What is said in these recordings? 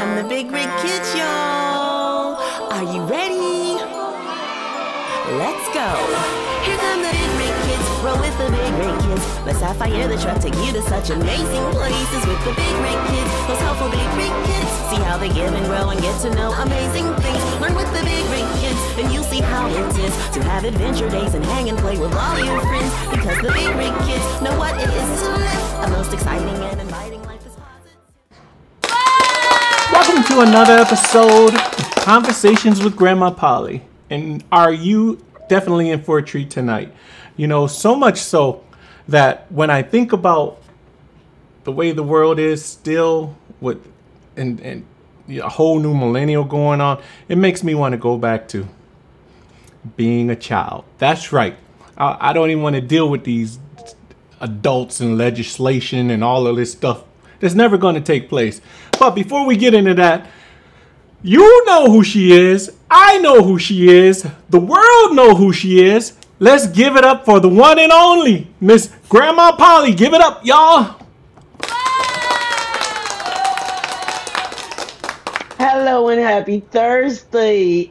come the Big Rig Kids, y'all. Are you ready? Let's go. Here come the Big Rig Kids, roll with the Big Rig Kids. Let's have fire the truck, take you to such amazing places with the Big Rig Kids. Those helpful Big Rig Kids, see how they give and grow and get to know amazing things. Learn with the Big Rig Kids, and you'll see how it is to have adventure days and hang and play with all your friends. Because the Big Rig Kids know what it is to live a most exciting and inviting life is positive. Welcome to another episode of Conversations with Grandma Polly. And are you definitely in for a treat tonight? You know, so much so that when I think about the way the world is still with and a whole new millennial going on, it makes me want to go back to being a child. That's right. I don't even want to deal with these adults and legislation and all of this stuff. That's never going to take place. But before we get into that, you know who she is. I know who she is. The world know who she is. Let's give it up for the one and only Miss Grandma Polly. Give it up, y'all. Hello and happy Thursday.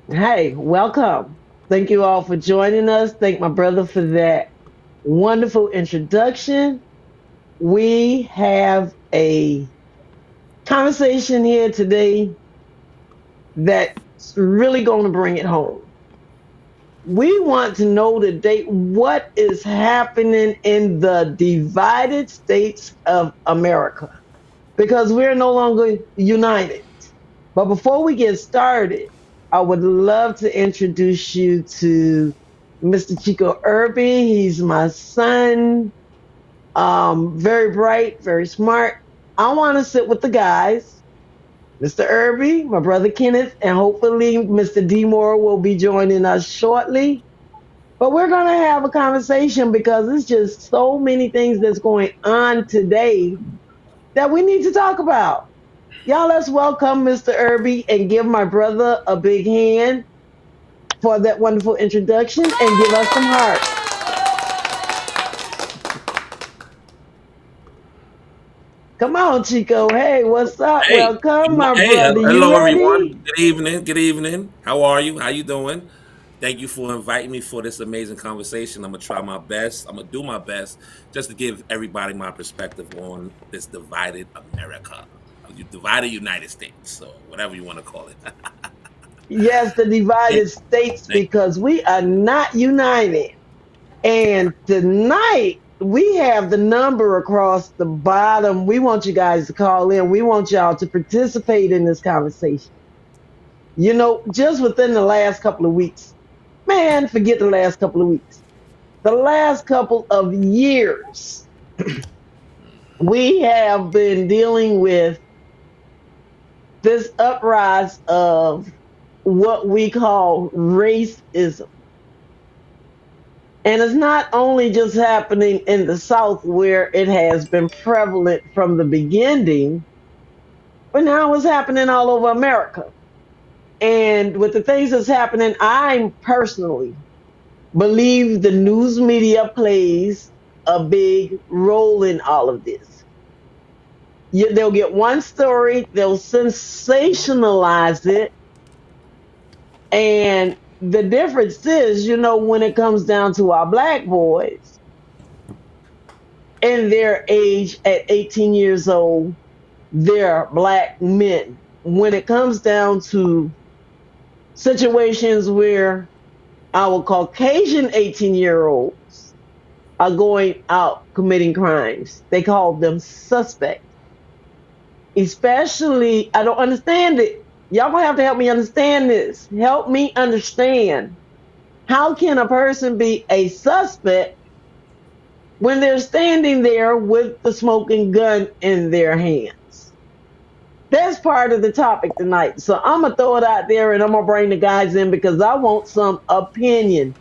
Hey, welcome. Thank you all for joining us. Thank my brother for that wonderful introduction. We have a conversation here today that's really going to bring it home. We want to know today what is happening in the divided states of America, because we're no longer united. But before we get started, I would love to introduce you to Mr. Chico Irby. He's my son. Very bright, very smart. I want to sit with the guys. Mr. Irby, my brother Kenneth, and hopefully Mr. D. Moore will be joining us shortly. But we're going to have a conversation because there's just so many things that's going on today that we need to talk about. Y'all, let's welcome Mr. Irby and give my brother a big hand for that wonderful introduction and give us some hearts. Come on, Chico. Hey, what's up? Hey, welcome, my hey, brother. hello You ready? everyone. Good evening. Good evening. How are you? How you doing? Thank you for inviting me for this amazing conversation. I'm gonna try my best. I'm gonna do my best just to give everybody my perspective on this divided America, divided United States, so whatever you want to call it. Yes, the divided states, because we are not united. And tonight we have the number across the bottom. We want you guys to call in. We want y'all to participate in this conversation. You know, just within the last couple of weeks, man, forget the last couple of weeks, the last couple of years, we have been dealing with this uprise of what we call racism. And it's not only just happening in the South where it has been prevalent from the beginning, but now it's happening all over America. And with the things that's happening, I personally believe the news media plays a big role in all of this. They'll get one story, they'll sensationalize it, and the difference is, you know, when it comes down to our black boys and their age at 18 years old, they're black men. When it comes down to situations where our Caucasian 18-year-olds are going out committing crimes, they call them suspect. Especially, I don't understand it. Y'all gonna have to help me understand this. Help me understand. How can a person be a suspect when they're standing there with the smoking gun in their hands? That's part of the topic tonight. So I'm gonna throw it out there and I'm gonna bring the guys in because I want some opinion.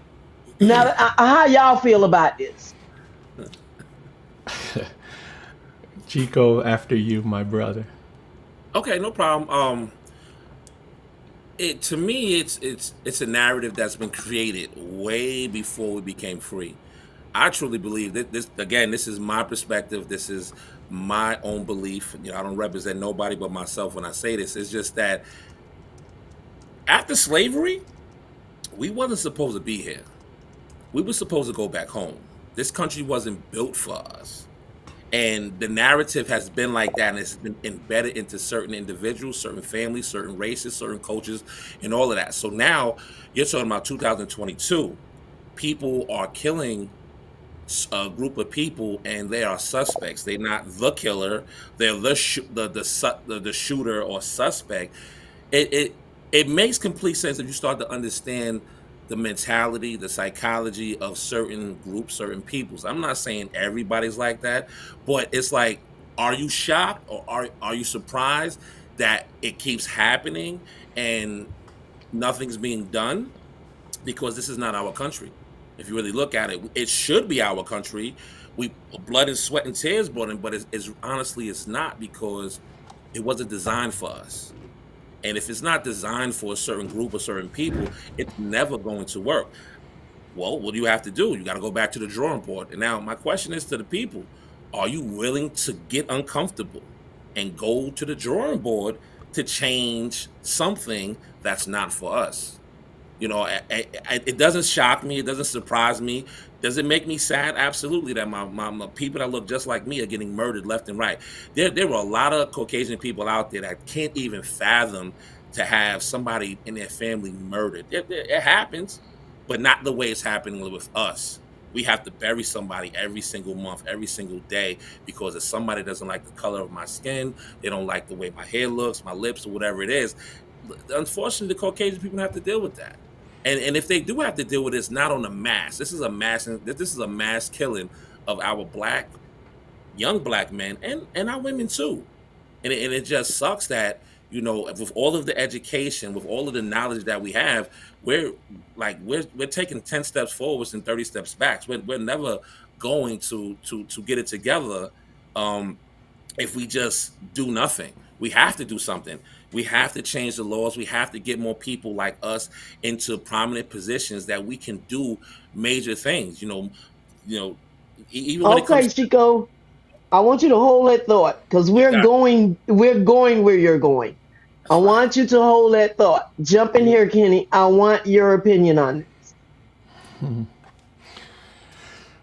Now, how y'all feel about this? Chico, after you, my brother. Okay, no problem. To me, it's a narrative that's been created way before we became free. I truly believe that this, again, this is my perspective. This is my own belief. I don't represent nobody but myself when I say this. It's just that after slavery, we wasn't supposed to be here. We were supposed to go back home. This country wasn't built for us. And the narrative has been like that, and it's been embedded into certain individuals, certain families, certain races, certain cultures, and all of that. So now you're talking about 2022. People are killing a group of people, and they are suspects. They're not the killer. They're the shooter or suspect. It makes complete sense if you start to understand the mentality, the psychology of certain groups, certain peoples. I'm not saying everybody's like that, but it's like, are you shocked or are you surprised that it keeps happening and nothing's being done? Because this is not our country. If you really look at it, it should be our country. We blood and sweat and tears brought in, but it's honestly it's not, because it wasn't designed for us. And if it's not designed for a certain group or certain people, it's never going to work. Well, what do you have to do? You got to go back to the drawing board. And now my question is to the people, are you willing to get uncomfortable and go to the drawing board to change something that's not for us? It doesn't shock me. It doesn't surprise me. Does it make me sad? Absolutely, that my people that look just like me are getting murdered left and right. There were a lot of Caucasian people out there that can't even fathom to have somebody in their family murdered. It happens, but not the way it's happening with us. We have to bury somebody every single month, every single day, because if somebody doesn't like the color of my skin, they don't like the way my hair looks, my lips, or whatever it is. Unfortunately, the Caucasian people have to deal with that. And if they do have to deal with it, it's not on a mass. This is a mass killing of our young black men and our women too. And it just sucks that, with all of the education, with all of the knowledge that we have, we're taking 10 steps forwards and 30 steps back. We're never going to get it together if we just do nothing. We have to do something. We have to change the laws. We have to get more people like us into prominent positions that we can do major things. Even when it comes. Chico, I want you to hold that thought, because we're going where you're going. I want you to hold that thought. Jump in here, Kenny. I want your opinion on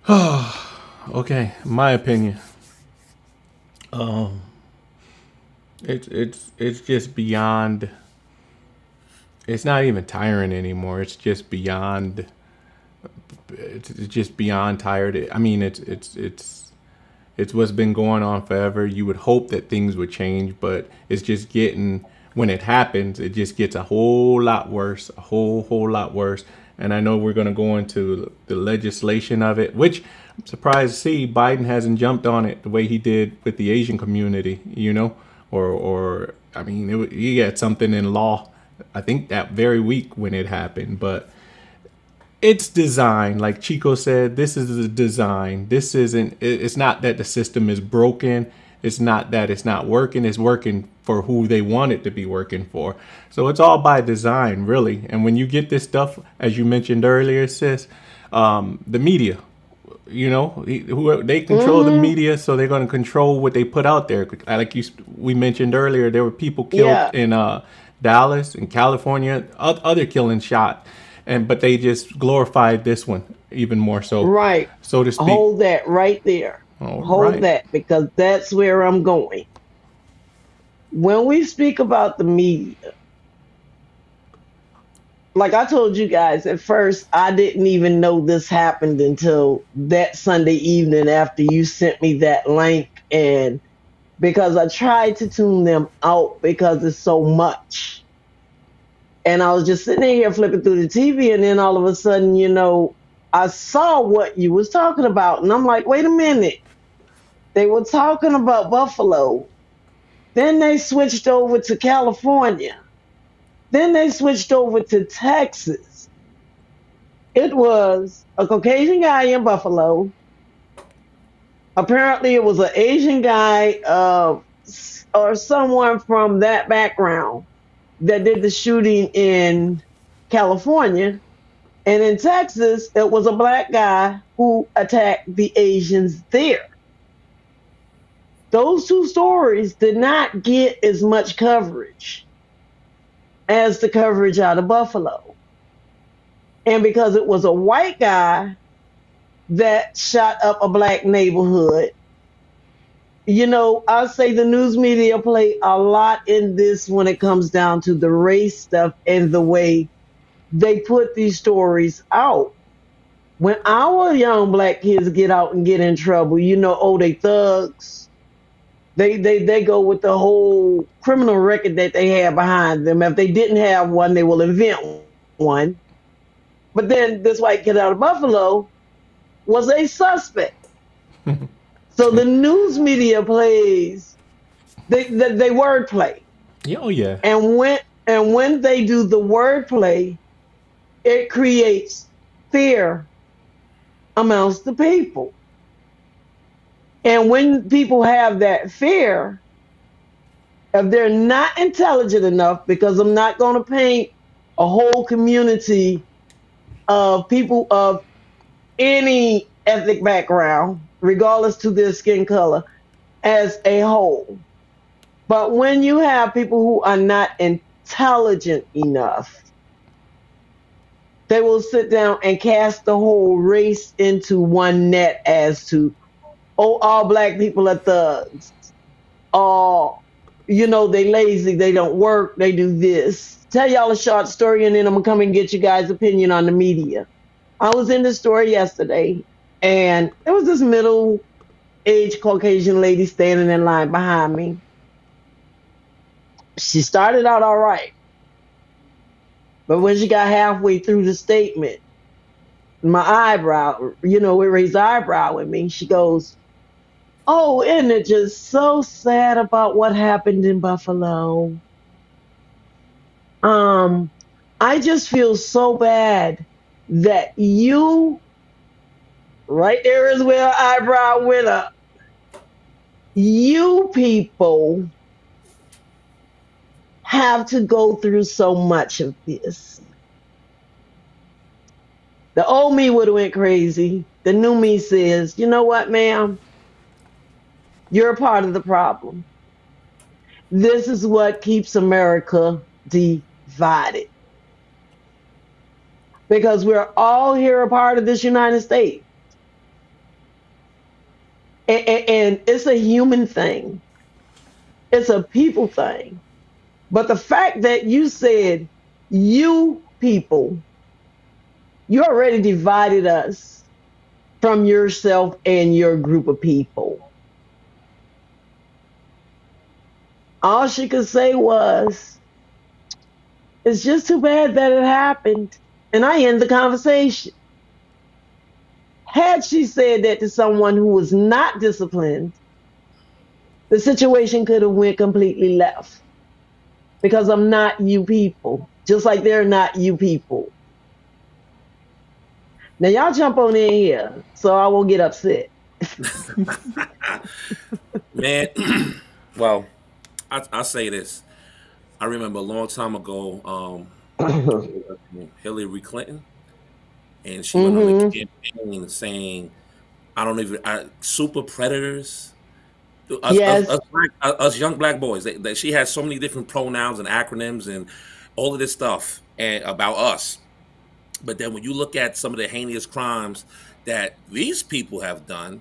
this. Okay, my opinion. It's just beyond. It's not even tiring anymore. It's just beyond. It's just beyond tired. I mean, it's what's been going on forever. You would hope that things would change, but it's just getting. When it happens, it just gets a whole lot worse, a whole lot worse. And I know we're going to go into the legislation of it, which I'm surprised to see Biden hasn't jumped on it the way he did with the Asian community, or I mean, he had something in law, I think that very week when it happened. But it's designed, like Chico said, this is the design. This isn't, it's not that the system is broken. It's not that it's not working. It's working for who they want it to be working for. So it's all by design, really. And when you get this stuff, as you mentioned earlier, sis, the media, they control the media, so they're going to control what they put out there. Like we mentioned earlier, there were people killed in Dallas and California, other killings shot, but they just glorified this one even more so. Right. So to speak. Hold that right there. Hold that, because that's where I'm going. When we speak about the media, like I told you guys, at first, I didn't even know this happened until that Sunday evening after you sent me that link. And because I tried to tune them out because it's so much. And I was just sitting here flipping through the TV, and then all of a sudden, I saw what you was talking about. And I'm like, wait a minute. They were talking about Buffalo. Then they switched over to California. Then they switched over to Texas. It was a Caucasian guy in Buffalo. Apparently it was an Asian guy or someone from that background that did the shooting in California. And in Texas, it was a black guy who attacked the Asians there. Those two stories did not get as much coverage as the coverage out of Buffalo. And because it was a white guy that shot up a black neighborhood, I'll say the news media play a lot in this when it comes down to the race stuff and the way they put these stories out. When our young black kids get out and get in trouble, oh, they thugs. They go with the whole criminal record that they have behind them. If they didn't have one, they will invent one. But then this white kid out of Buffalo was a suspect. So the news media plays they wordplay. Oh yeah. And when they do the wordplay, it creates fear amongst the people. And when people have that fear, if they're not intelligent enough, because I'm not going to paint a whole community of people of any ethnic background, regardless to their skin color, as a whole. But when you have people who are not intelligent enough, they will sit down and cast the whole race into one net as to, oh, all black people are thugs. Oh, they lazy, they don't work, they do this. Tell y'all a short story and then I'm going to come and get you guys' opinion on the media. I was in the store yesterday and there was this middle-aged Caucasian lady standing in line behind me. She started out all right. But when she got halfway through the statement, my eyebrow, it raised eyebrow with me. She goes, oh, isn't it just so sad about what happened in Buffalo? I just feel so bad that you, right there is where her eyebrow went up. You people have to go through so much of this. The old me would have went crazy. The new me says, you know what, ma'am? You're a part of the problem. This is what keeps America divided. Because we're all here a part of this United States. And it's a human thing. It's a people thing. But the fact that you said, you people, you already divided us from yourself and your group of people. All she could say was, it's just too bad that it happened. And I end the conversation. Had she said that to someone who was not disciplined, the situation could have went completely left. Because I'm not you people, just like they're not you people. Now y'all jump on in here so I won't get upset. Man, well, I'll say this. I remember a long time ago, Hillary Clinton, and she went on the campaign saying, super predators. Yes. Us young black boys. She has so many different pronouns and acronyms and all of this stuff about us. But then when you look at some of the heinous crimes that these people have done,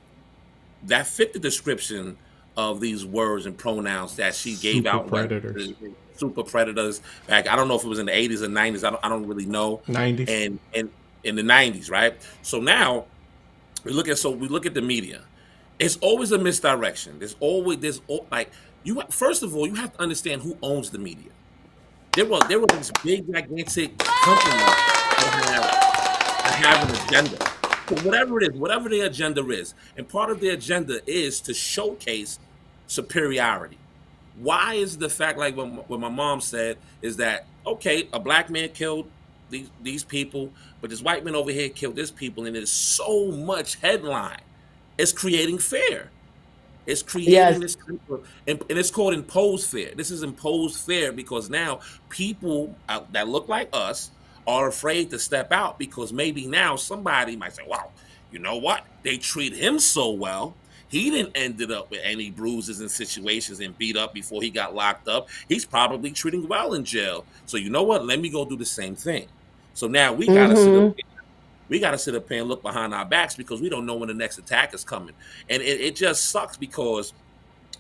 that fit the description of these words and pronouns that she gave out. Predators. Super predators. Back, I don't know if it was in the 80s or 90s. I don't really know. 90s. And in the 90s, right? So now we look at the media. It's always a misdirection. First of all, you have to understand who owns the media. There were these big gigantic companies that have an agenda. So whatever their agenda is, and part of their agenda is to showcase superiority. Why is the fact, like what my mom said, is that, okay, a black man killed these people, but this white man over here killed this people, and there's so much headline. It's creating fear. It's creating this type of, and it's called imposed fear. This is imposed fear because now people that look like us are afraid to step out because maybe now somebody might say, "Wow, you know what? They treat him so well. He didn't ended up with any bruises and situations and beat up before he got locked up. He's probably treating well in jail. So you know what? Let me go do the same thing." So now Mm-hmm. we gotta sit up here and look behind our backs because we don't know when the next attack is coming. And it just sucks because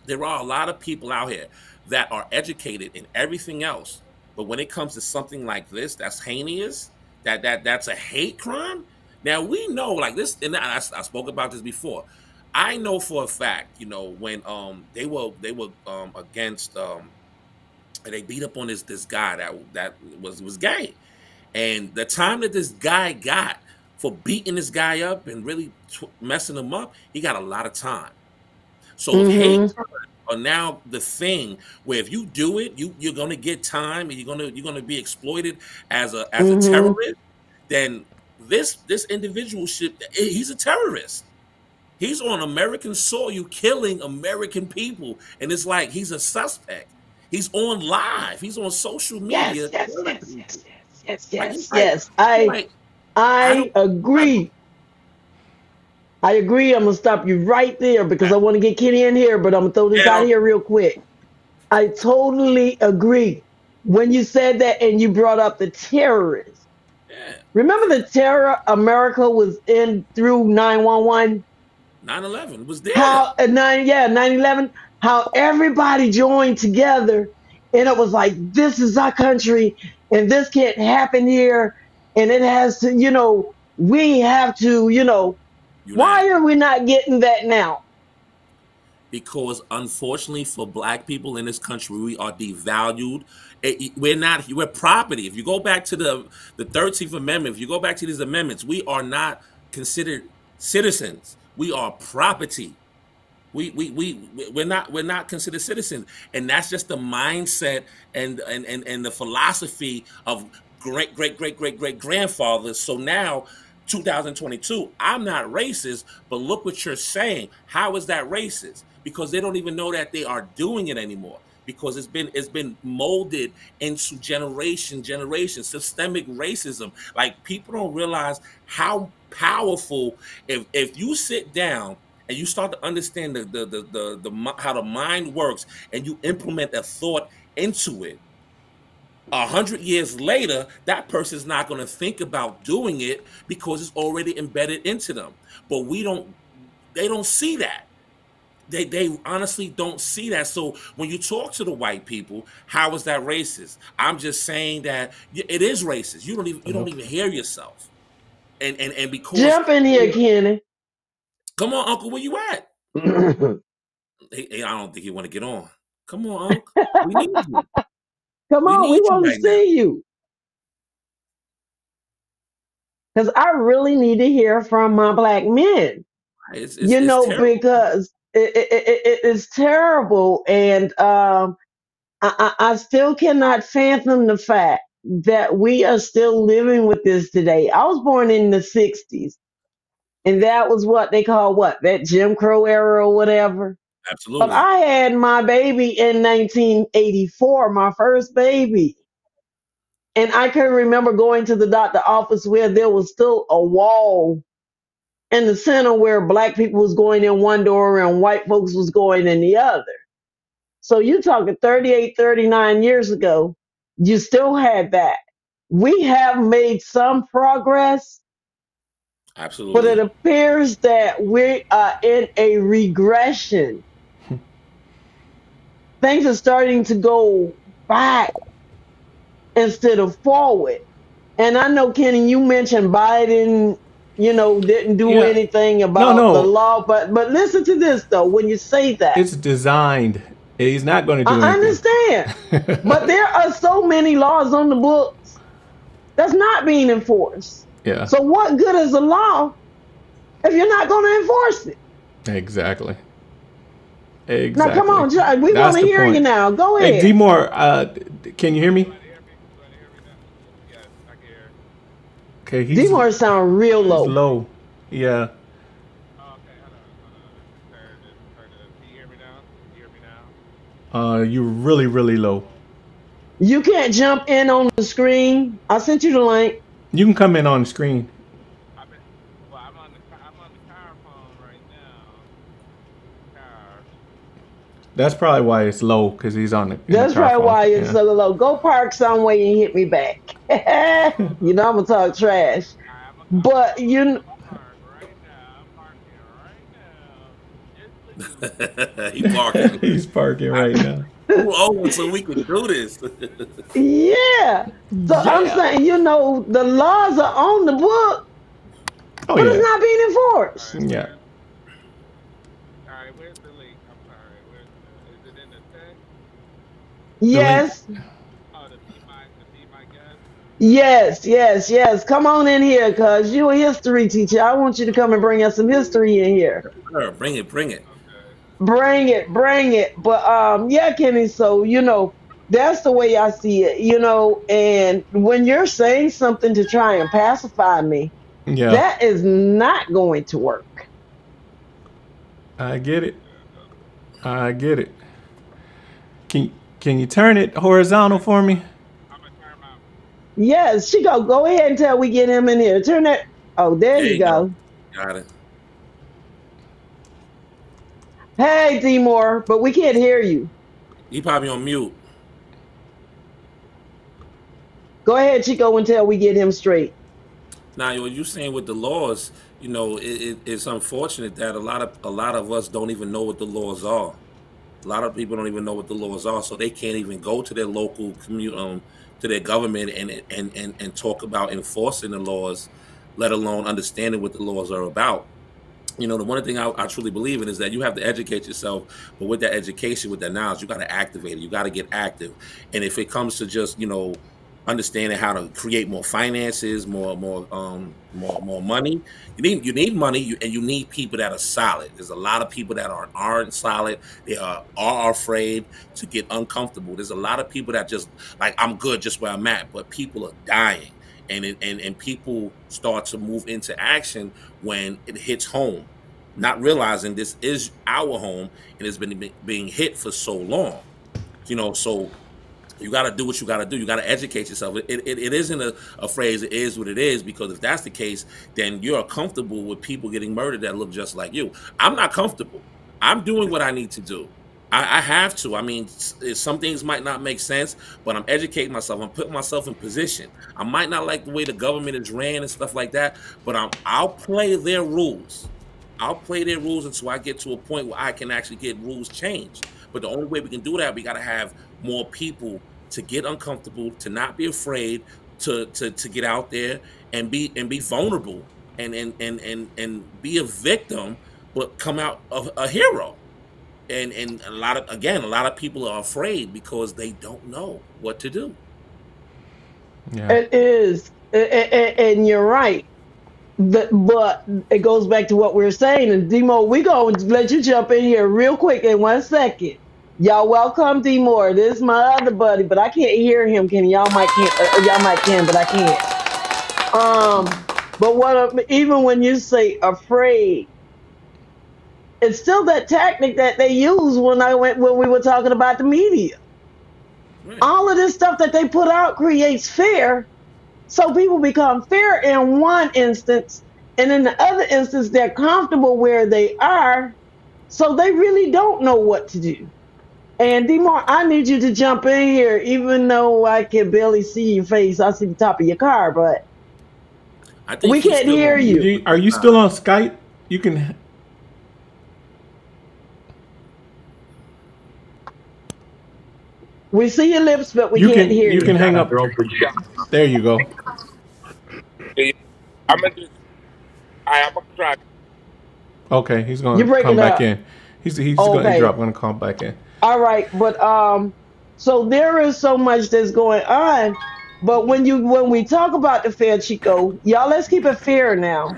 there are a lot of people out here that are educated in everything else, but when it comes to something like this, that's heinous, that's a hate crime. Now we know, like this, and I spoke about this before. I know for a fact, when they were against they beat up on this guy that was gay, and the time that this guy got for beating this guy up and really messing him up, he got a lot of time. So if hate Mm-hmm. crimes are now the thing where if you do it, you're gonna get time and you're gonna be exploited as a Mm-hmm. terrorist, then this individual he's a terrorist. He's on American soil killing American people, and it's like he's a suspect. He's on live. He's on social Yes, media yes, killing yes, yes, people. yes, yes, Like it's yes, like yes. you're I like I I don't. agree. I agree. I'm gonna stop you right there because I want to get Kenny in here, but I'm gonna throw this Yeah, out here real quick. I totally agree. When you said that and you brought up the terrorists, yeah. remember the terror America was in through 911? 9/11 was there. How 9/11, how everybody joined together and it was like, this is our country and this can't happen here. And it has to, we have to, Unite. why are we not getting that now? Because unfortunately for black people in this country, we are devalued. We're property. If you go back to the 13th Amendment, if you go back to these amendments, we are not considered citizens. We are property. We're not considered citizens, and that's just the mindset and the philosophy of great grandfathers. So now 2022, I'm not racist, but look what you're saying. How is that racist? Because they don't even know that they are doing it anymore, because it's been molded into generation systemic racism. Like, people don't realize how powerful, if you sit down and you start to understand how the mind works, and you implement a thought into it, 100 years later, that person's not going to think about doing it because it's already embedded into them. But they don't see that. They honestly don't see that. So when you talk to the white people, how is that racist? I'm just saying that it is racist. You don't even hear yourself. And because, Jump in here, Kenny. come on, Uncle, where you at? Come I don't think you want to get on. Come on, Uncle. We need you. We on, we need you want to right now. see you. Because I really need to hear from my black men, It's terrible. because it's terrible. And I still cannot fathom the fact that we are still living with this today. I was born in the 60s, and that was what they call that Jim Crow era or whatever. But Absolutely. I had my baby in 1984, my first baby. And I can remember going to the doctor office where there was still a wall in the center where black people was going in one door and white folks was going in the other. So you talking 38, 39 years ago, you still had that. We have made some progress, but it Absolutely. appears that we are in a regression. Things are starting to go back instead of forward. And I know, Kenny, you mentioned Biden, didn't do Yeah. anything No, about the no. law. But listen to this, though. When you say that, It's designed. He's not going to do I anything. understand. But there are so many laws on the books that's not being enforced. Yeah. So what good is a law if you're not going to enforce it? Exactly. Now, come Exactly. on, John, we want That's to the hear you point. now. Go Hey, ahead. D-More, can you hear me? Okay, D-Moore sound real he's low. low. Yeah. You're really, really low. You can't jump in on the screen. I sent you the link. You can come in on the screen. Well, I'm on the car phone right now. Car. That's probably why it's low, because he's on the. That's car probably phone. why it's so low. Go park somewhere and hit me back. You know I'm gonna talk trash. But you He parking. He's parking right now. Oh, so we can do this. yeah. So I'm saying, the laws are on the book, Oh but yeah. it's not being enforced. Yeah. All right, where's the link? I'm sorry. Is it in the text? Yes. Oh, to be my guest. Yes. Come on in here, because you're a history teacher. I want you to come and bring us some history in here. Sure, bring it. Okay. Bring it. But yeah, Kenny, so that's the way I see it, and when you're saying something to try and pacify me, Yeah. that is not going to work. I get it. Can you turn it horizontal for me? I'm gonna turn my. Yes, she go ahead until we get him in here. Turn that. Oh, there you go. Got it. Hey, Timor, but we can't hear you. He probably on mute. Go ahead, Chico, until we get him straight. Now, what you saying with the laws, it's unfortunate that a lot of us don't even know what the laws are. A lot of people don't even know what the laws are, so they can't even go to their local community, to their government, and talk about enforcing the laws, let alone understanding what the laws are about. The one thing I truly believe in is that you have to educate yourself, but with that education, with that knowledge, you got to activate it. You got to get active. And if it comes to just, understanding how to create more finances, more money, you need money, and you need people that are solid. There's a lot of people that aren't solid. They are afraid to get uncomfortable. There's a lot of people that just like, I'm good just where I'm at, but people are dying. And people start to move into action when it hits home, not realizing this is our home and it's been being hit for so long. So you got to do what you got to do. You got to educate yourself. It isn't a phrase, it is what it is, because if that's the case, then you're comfortable with people getting murdered that look just like you. I'm not comfortable. I'm doing what I need to do. I have to. I mean, some things might not make sense, but I'm educating myself. I'm putting myself in position. I might not like the way the government is ran and stuff like that, but I'll play their rules. I'll play their rules until I get to a point where I can actually get rules changed. But the only way we can do that, we got to have more people to get uncomfortable, to not be afraid, to get out there and be vulnerable and be a victim, but come out a hero. And a lot of people are afraid because they don't know what to do. Yeah. It is, and you're right. But it goes back to what we were saying. And Demo, we gonna let you jump in here real quick in 1 second. Y'all welcome Demo. This is my other buddy, but I can't hear him. Y'all might can, but I can't. But even when you say afraid, it's still that tactic that they use when we were talking about the media. Right. All of this stuff that they put out creates fear, so people become fear in one instance, and in the other instance, they're comfortable where they are, so they really don't know what to do. And Demar, I need you to jump in here, even though I can barely see your face. I see the top of your car, but we can't hear you. Are you still on Skype? You can. We see your lips, but we can't hear you. You can hang up. There you go. I'm gonna try. Okay, he's gonna come back in. He's gonna come back in. All right, but so there is so much that's going on. But when we talk about the fair, Chico, y'all, let's keep it fair now.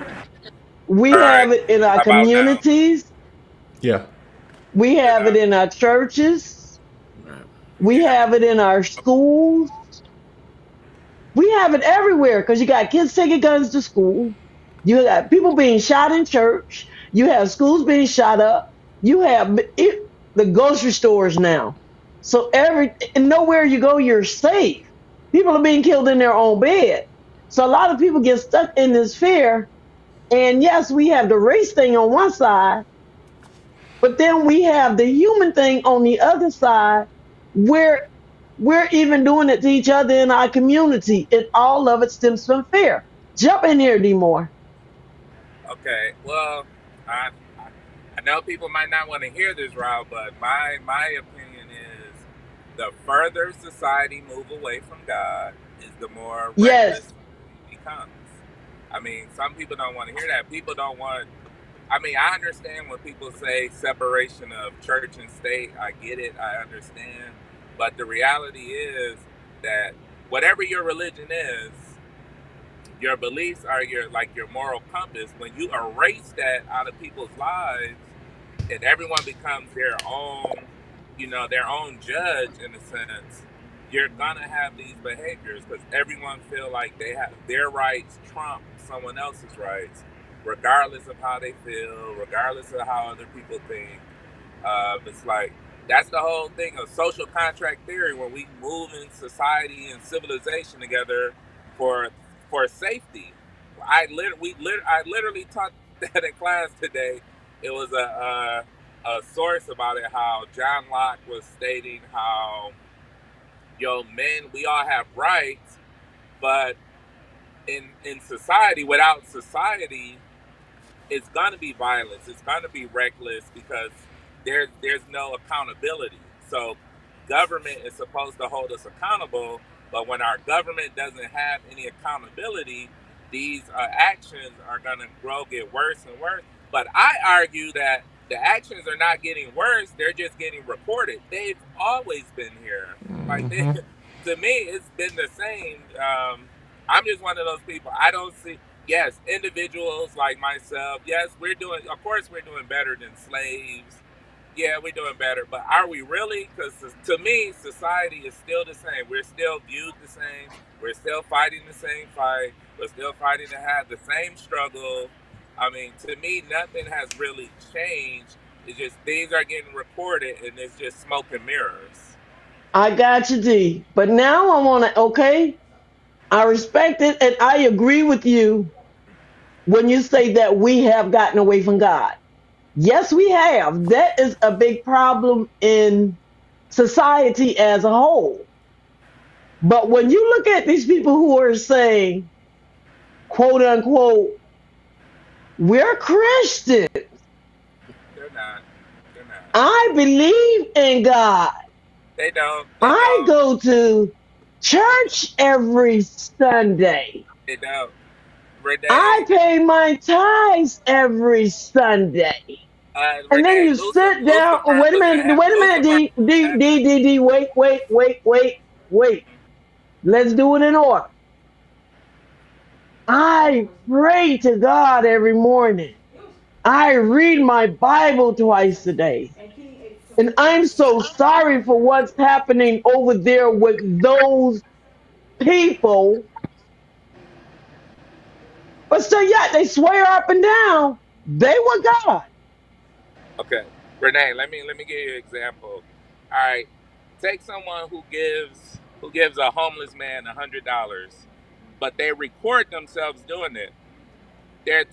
We have it in our communities. Yeah. We have it in our churches. We have it in our schools. We have it everywhere, because you got kids taking guns to school. You got people being shot in church. You have schools being shot up. You have the grocery stores now. So and nowhere you go, you're safe. People are being killed in their own bed. So a lot of people get stuck in this fear. And yes, we have the race thing on one side, but then we have the human thing on the other side, where we're even doing it to each other in our community. And all of it stems from fear. Jump in here, D Moore. Okay, well, I know people might not want to hear this, Rob, but my opinion is the further society move away from God is the more Yes. reckless it becomes. I mean, some people don't want to hear that. People don't want. I mean, I understand when people say separation of church and state. I get it. I understand. But the reality is that whatever your religion is, your beliefs are your moral compass. When you erase that out of people's lives, and everyone becomes their own, their own judge in a sense, you're gonna have these behaviors because everyone feel like they have their rights trump someone else's rights, regardless of how they feel, regardless of how other people think. It's like that's the whole thing of social contract theory when we move in society and civilization together for safety. I literally taught that in class today. It was a source about it how John Locke was stating how men, we all have rights, but in society, without society, it's gonna be violence. It's gonna be reckless because there's no accountability. So government is supposed to hold us accountable, but when our government doesn't have any accountability, these actions are gonna get worse and worse. But I argue that the actions are not getting worse; they're just getting reported. They've always been here. Like to me, it's been the same. I'm just one of those people. I don't see. Yes, individuals like myself. Yes, of course, we're doing better than slaves. Yeah, we're doing better. But are we really? Because to me, society is still the same. We're still viewed the same. We're still fighting the same fight. We're still fighting to have the same struggle. I mean, to me, nothing has really changed. It's just things are getting reported and it's just smoke and mirrors. I got you, D. But now I want to, okay, I respect it and I agree with you when you say that we have gotten away from God. Yes, we have. That is a big problem in society as a whole. But when you look at these people who are saying, quote unquote, we're Christians. They're not. I believe in God. They don't. I go to church every Sunday. They don't. I pay my tithes every Sunday. And then you sit down. Wait a minute, D. Wait. Let's do it in order. I pray to God every morning. I read my Bible twice a day. And I'm so sorry for what's happening over there with those people. But still, yeah, they swear up and down they were God. Okay, Renee, let me give you an example. All right, take someone who gives a homeless man $100, but they record themselves doing it. They're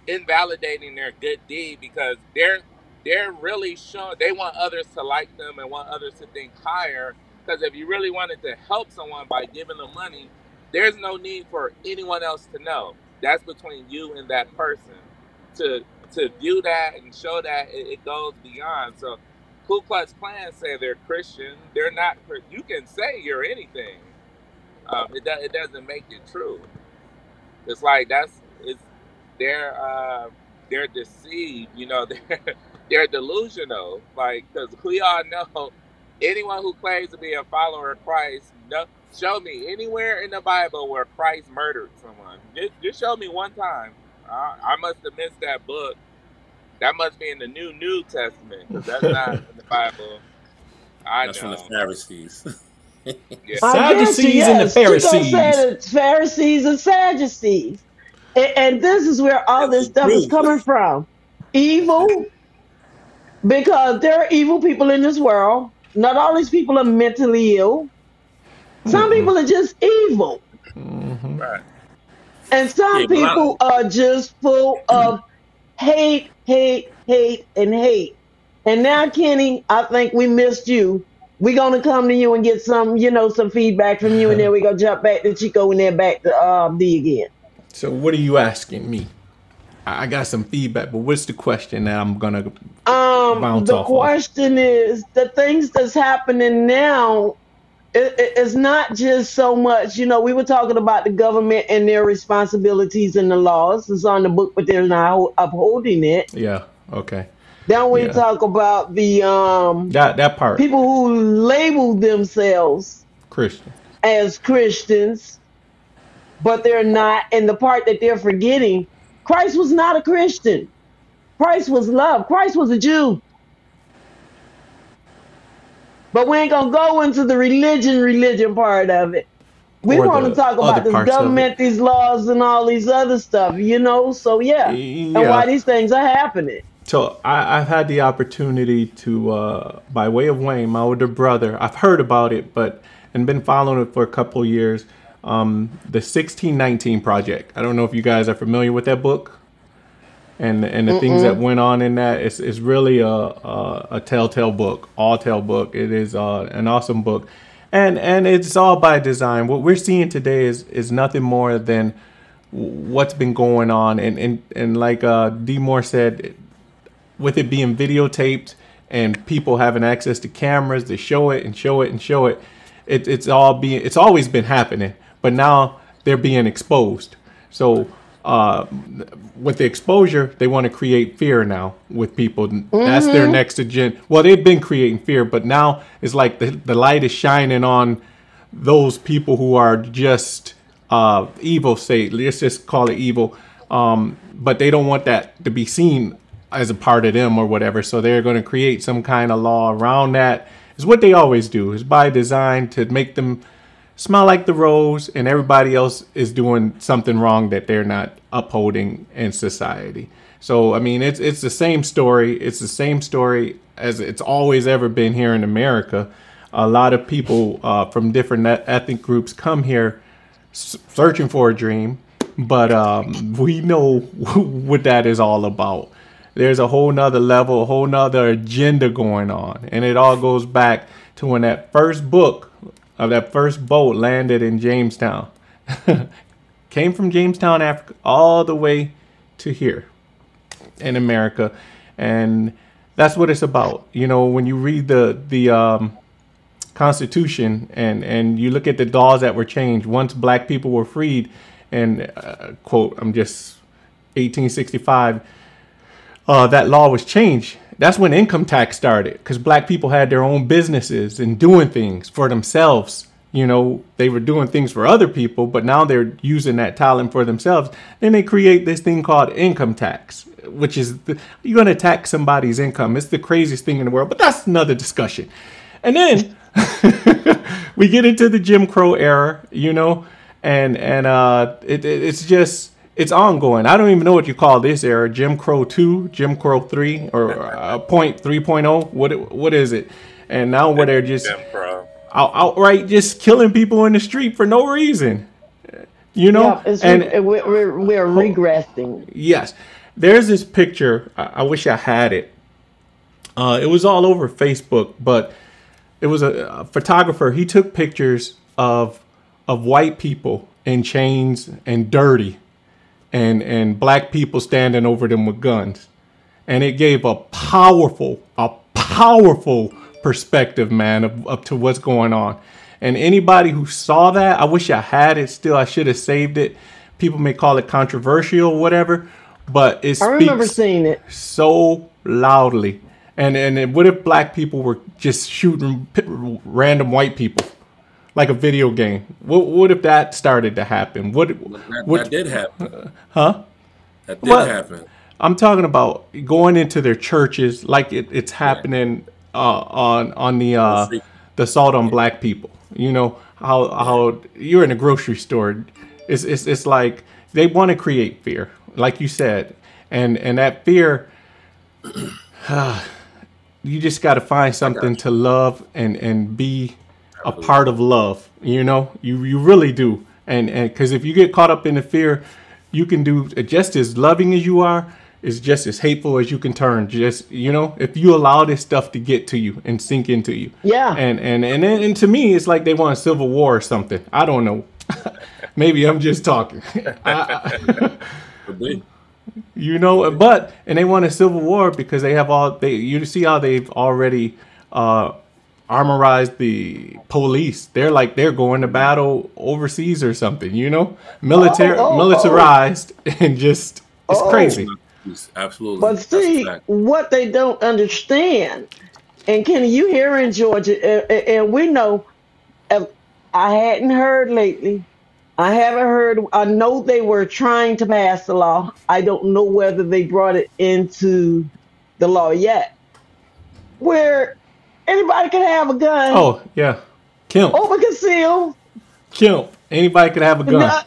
invalidating their good deed because they're really showing they want others to like them and want others to think higher. Because if you really wanted to help someone by giving them money, there's no need for anyone else to know. That's between you and that person. To view that and show that it goes beyond. So Ku Klux Klan say they're Christian. They're not. You can say you're anything. It doesn't make it true. It's like they're deceived. They're delusional. Like because we all know anyone who claims to be a follower of Christ. Show me anywhere in the Bible where Christ murdered someone. Just show me one time. I must have missed that book. That must be in the New Testament because that's not in the Bible. That's from the Pharisees. Yeah. Sadducees and the Pharisees. It's Pharisees and Sadducees. And this is where all this stuff is coming from. Evil, because there are evil people in this world. Not all these people are mentally ill. Some people are just evil. Right. And Yeah, some but people are just full of hate, hate, hate, and hate. And now, Kenny, I think we missed you. We're gonna come to you and get some, some feedback from you, and then we're gonna jump back to Chico and then back to D again. So what are you asking me? I got some feedback, but what's the question that I'm gonna bounce The off question is the things that's happening now. It's not just so much, we were talking about the government and their responsibilities and the laws. It's on the book, but they're not upholding it. of? Yeah. Okay. Then we Yeah. talk about the That part. people who label themselves Christian. as Christians, but they're not. And the part that they're forgetting, Christ was not a Christian. Christ was love. Christ was a Jew. But we ain't gonna go into the religion part of it. We Or want to the talk about other this parts of government, it. these laws, and all these other stuff. So yeah, and why Yeah. these things are happening. So I've had the opportunity to, by way of Wayne, my older brother. I've heard about it, and been following it for a couple of years. The 1619 Project. I don't know if you guys are familiar with that book, and the things that went on in that. It's really a telltale book, all tale book. It is an awesome book, and it's all by design. What we're seeing today is nothing more than what's been going on, and like D Moore said, with it being videotaped and people having access to cameras to show it and show it and show it, it's always been happening, but now they're being exposed. So with the exposure, they want to create fear now with people. That's their next agenda. Well, they've been creating fear, but now it's like the light is shining on those people who are just evil. Say, let's just call it evil. But they don't want that to be seen as a part of them or whatever. So they're going to create some kind of law around that. It's what they always do. It's by design to make them smell like the rose, and everybody else is doing something wrong that they're not upholding in society. So, I mean, it's the same story. It's the same story as it's always ever been here in America. A lot of people from different ethnic groups come here searching for a dream, but we know what that is all about. There's a whole nother level, a whole nother agenda going on. And it all goes back to when that first book of that first boat landed in Jamestown. Came from Jamestown, Africa, all the way to here in America. And that's what it's about. You know, when you read the Constitution and you look at the laws that were changed once black people were freed, and quote, I'm just 1865, that law was changed. That's when income tax started, because black people had their own businesses and doing things for themselves. You know, they were doing things for other people, but now they're using that talent for themselves. Then they create this thing called income tax, which is you're going to tax somebody's income. It's the craziest thing in the world, but that's another discussion. And then we get into the Jim Crow era, you know, and it's just, it's ongoing. I don't even know what you call this era. Jim Crow 2, Jim Crow 3, or point 3.0. What is it? And now where they're just outright just killing people in the street for no reason. You know? Yeah, and we're regressing. Yes. There's this picture. I wish I had it. It was all over Facebook, but it was a photographer. He took pictures of white people in chains and dirty, and black people standing over them with guns. And it gave a powerful perspective, man, up to what's going on. And anybody who saw that, I wish I had it still. I should have saved it. People may call it controversial or whatever, but I remember seeing it so loudly. And what if black people were just shooting random white people? Like a video game. What if that started to happen? That did happen. Huh? That did happen. I'm talking about going into their churches, like it's happening on the assault on black people. You know how you're in a grocery store. It's like they want to create fear, like you said, and that fear. you just got to find something to love and be a part of love. You know, you really do. And because if you get caught up in the fear, you can do just as loving as you are is just as hateful as you can turn. Just, you know, if you allow this stuff to get to you and sink into you. Yeah. And to me, it's like they want a civil war or something. I don't know. Maybe I'm just talking. You know, but and they want a civil war because they have all they. You see how they've already armorized the police. They're going to battle overseas or something. You know, militarized and just it's crazy. Absolutely. But see, what they don't understand, and Kenny, you here in Georgia, and we know, I hadn't heard lately. I haven't heard. I know they were trying to pass the law. I don't know whether they brought it into the law yet, where anybody can have a gun. Oh yeah, Kemp. Over concealed. Kemp. Anybody could have a gun.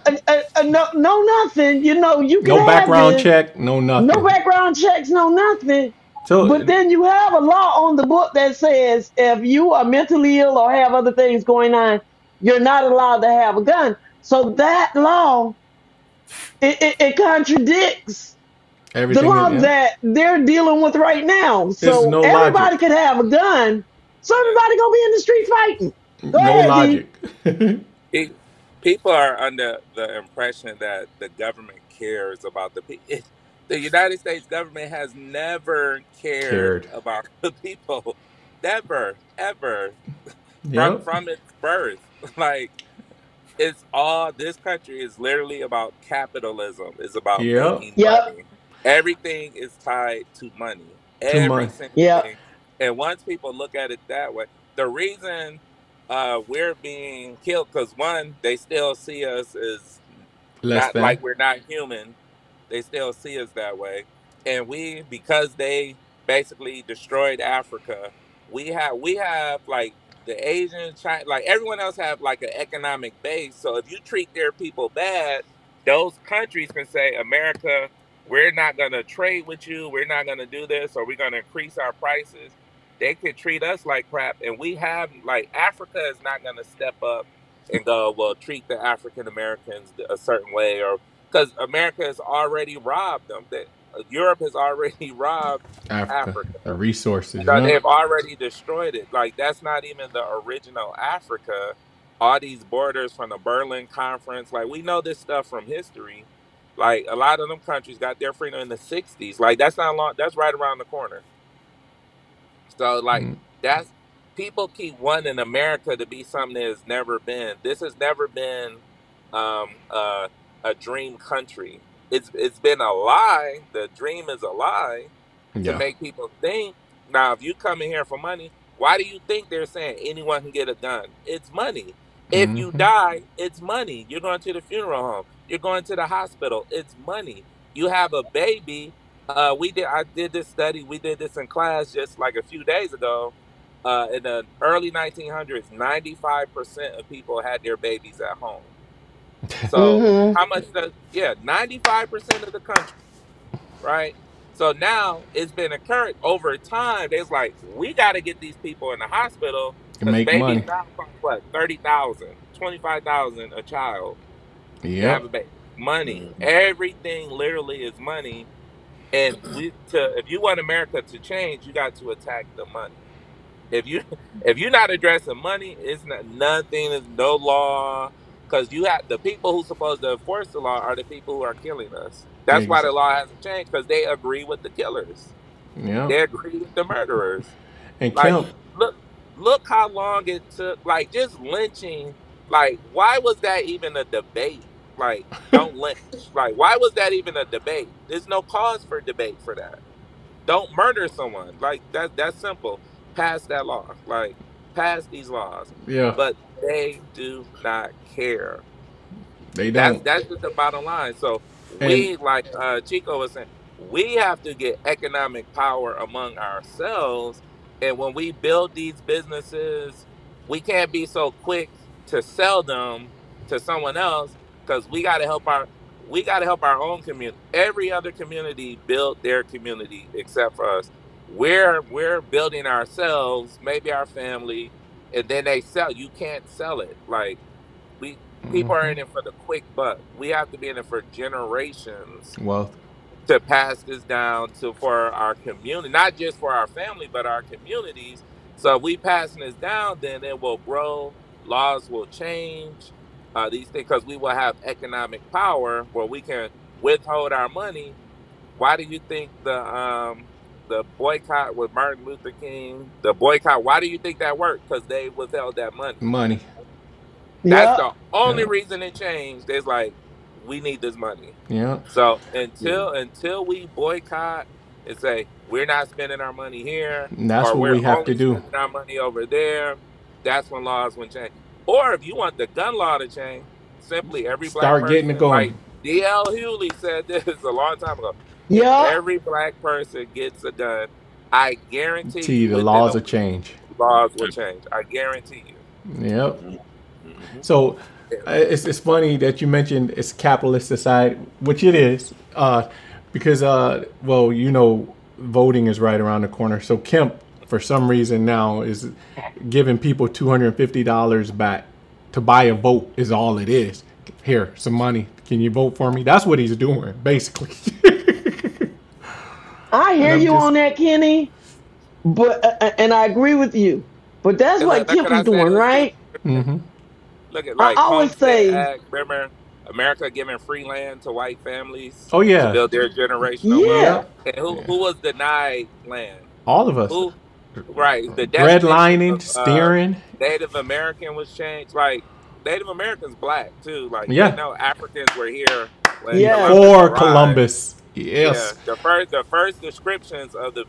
No, nothing. You know, you can no background check. No nothing. No background checks. No nothing. So, but then you have a law on the book that says if you are mentally ill or have other things going on, you're not allowed to have a gun. So that law, it contradicts everything the law that they're dealing with right now. So no everybody logic. Could have a gun. So everybody gonna be in the street fighting. Go ahead, logic. People are under the impression that the government cares about the people. The United States government has never cared about the people. Never, ever. From its birth. Like, it's all, this country is literally about capitalism. It's about making money. Everything is tied to money. Every single thing. And once people look at it that way, the reason we're being killed, because one, they still see us as not like we're not human. They still see us that way. And we, because they basically destroyed Africa, we have like the Asian, China, like everyone else have like an economic base. So if you treat their people bad, those countries can say, America, we're not going to trade with you. We're not going to do this, or we're going to increase our prices. They could treat us like crap. And we have, like, Africa is not going to step up and go, well, treat the African Americans a certain way, or because America has already robbed them. Europe has already robbed Africa. The resources. They've already destroyed it. Like, that's not even the original Africa. All these borders from the Berlin Conference, like, we know this stuff from history. Like, a lot of them countries got their freedom in the 60s. Like, that's not long. That's right around the corner. So, like, that's, people keep wanting America to be something that has never been. This has never been a dream country. It's been a lie. The dream is a lie to make people think. Now, if you come in here for money, why do you think they're saying anyone can get a gun? It's money. If you die, it's money. You're going to the funeral home. You're going to the hospital. It's money. You have a baby. I did this study. We did this in class just like a few days ago. In the early 1900s, 95% of people had their babies at home. So how much 95% of the country, right? So now it's been occurring over time. There's like, we got to get these people in the hospital because babies money. Now cost what, 30,000, 25,000 a child. Yeah, have a baby. Money. Everything literally is money. And if you want America to change, you got to attack the money. If you're not addressing money, it's nothing. There's no law, because you have the people who's supposed to enforce the law are the people who are killing us. That's why the law hasn't changed, because they agree with the killers. Yeah, they agree with the murderers. And like, look how long it took. Like, just lynching. Like, why was that even a debate? Like, don't lynch. Like, why was that even a debate? There's no cause for debate for that. Don't murder someone. Like, that's simple. Pass that law. Like, pass these laws. Yeah. But they do not care. They don't. That's just the bottom line. So we, like Chico was saying, we have to get economic power among ourselves. And when we build these businesses, we can't be so quick to sell them to someone else, because we got to help our own community. Every other community built their community except for us. we're building ourselves, maybe our family, and then they sell. You can't sell it. Like we people are in it for the quick buck. We have to be in it for generations Well, to pass this down to for our community, not just for our family, but our communities. So if we passing this down, then it will grow. Laws will change. These things because we will have economic power where we can withhold our money. Why do you think the boycott with Martin Luther King, the boycott? Why do you think that worked? Because they withheld that money. money. That's Yep. the only Yeah. reason it changed. It's like we need this money. Yeah. So until we boycott and say we're not spending our money here And that's or what we're we have to only do. spending our money over there, that's when laws will change. Or if you want the gun law to change, simply every black Start getting it person, like going. D.L. Hewley said this a long time ago. If Yep. every black person gets a gun, I guarantee T, you the within laws a will week, change. laws will change. I guarantee you. Yep. Mm-hmm. So it's funny that you mentioned it's capitalist society, which it is, because well, you know, voting is right around the corner. So Kemp, for some reason now, is giving people $250 back to buy a vote. Is all it is. Here, some money. Can you vote for me? That's what he's doing, basically. I hear I'm you just- on that, Kenny. But and I agree with you. But that's And what look, Kemp can I is say doing, this too? right? Mhm. Look at I like always Homestead say, Act. Remember America giving free land to white families Oh to yeah. build their generational wealth. yeah, Yep. And who Yeah. who was denied land? All of us. Who right? The definition Redlining, of steering. Native American was changed. Like Native Americans black too. Like they Yeah. know Africans were here when yeah, Columbus Before arrived. Columbus. Yeah, Yes. the first descriptions of the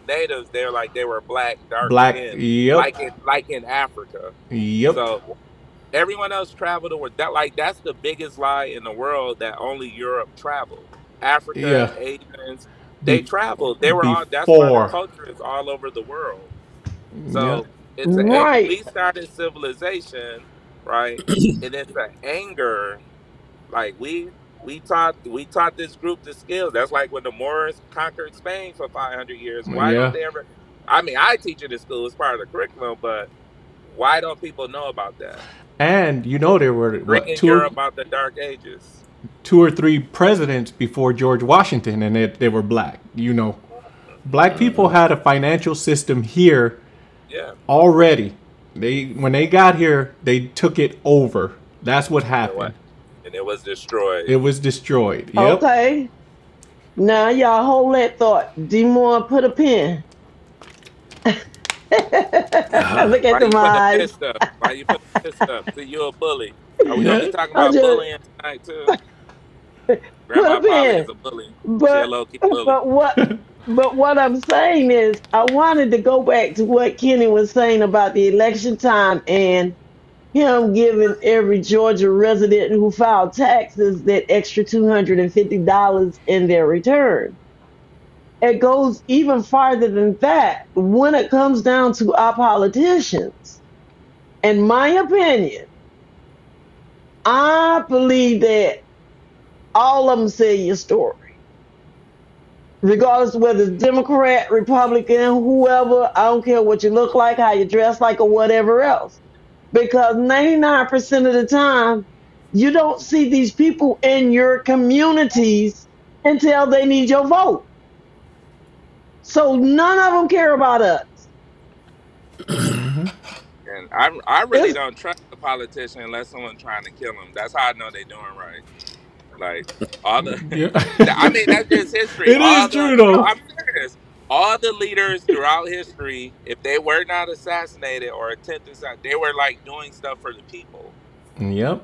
natives, they're like they were black, dark Black. skinned, Yep. like in Africa. Yep. So everyone else traveled the world. That's the biggest lie in the world that only Europe traveled. Africa, Yeah. Asians, they Be- traveled. They were on. That's why the before. culture is all over the world. Yeah. So right. we started civilization, right? And it's an anger. Like we taught this group the skills. That's like when the Moors conquered Spain for 500 years. Why don't Yeah. they ever? I mean, I teach it in school. It's part of the curriculum, but why don't people know about that? And you know there were what Bringing two Europe out the Dark Ages. or three presidents before George Washington, and they were black. You know, black people had a financial system here Yeah. already. When they got here, they took it over. That's what happened. And it was destroyed. It was destroyed. Yep. Okay. Now y'all hold that thought. D-Moore, put a pin. Look at Why them you put the eyes. fist up? Why you put the fist up? See, you a bully. Are we gonna be talking I about just- bullying tonight too? Put Grandma a Polly pin. is a bully. She a But low key bully. but what I'm saying is I wanted to go back to what Kenny was saying about the election time and him giving every Georgia resident who filed taxes that extra $250 in their return. It goes even farther than that when it comes down to our politicians. In my opinion, I believe that all of them say your story. Regardless of whether it's Democrat, Republican, whoever, I don't care what you look like, how you dress like, or whatever else. Because 99% of the time, you don't see these people in your communities until they need your vote. So none of them care about us. And I really don't trust a politician unless someone's trying to kill them. That's how I know they're doing right. Like all the, Yeah. I mean that's just history. It is true, though. I'm serious. All the leaders throughout history, if they were not assassinated or attempted, they were like doing stuff for the people. Yep.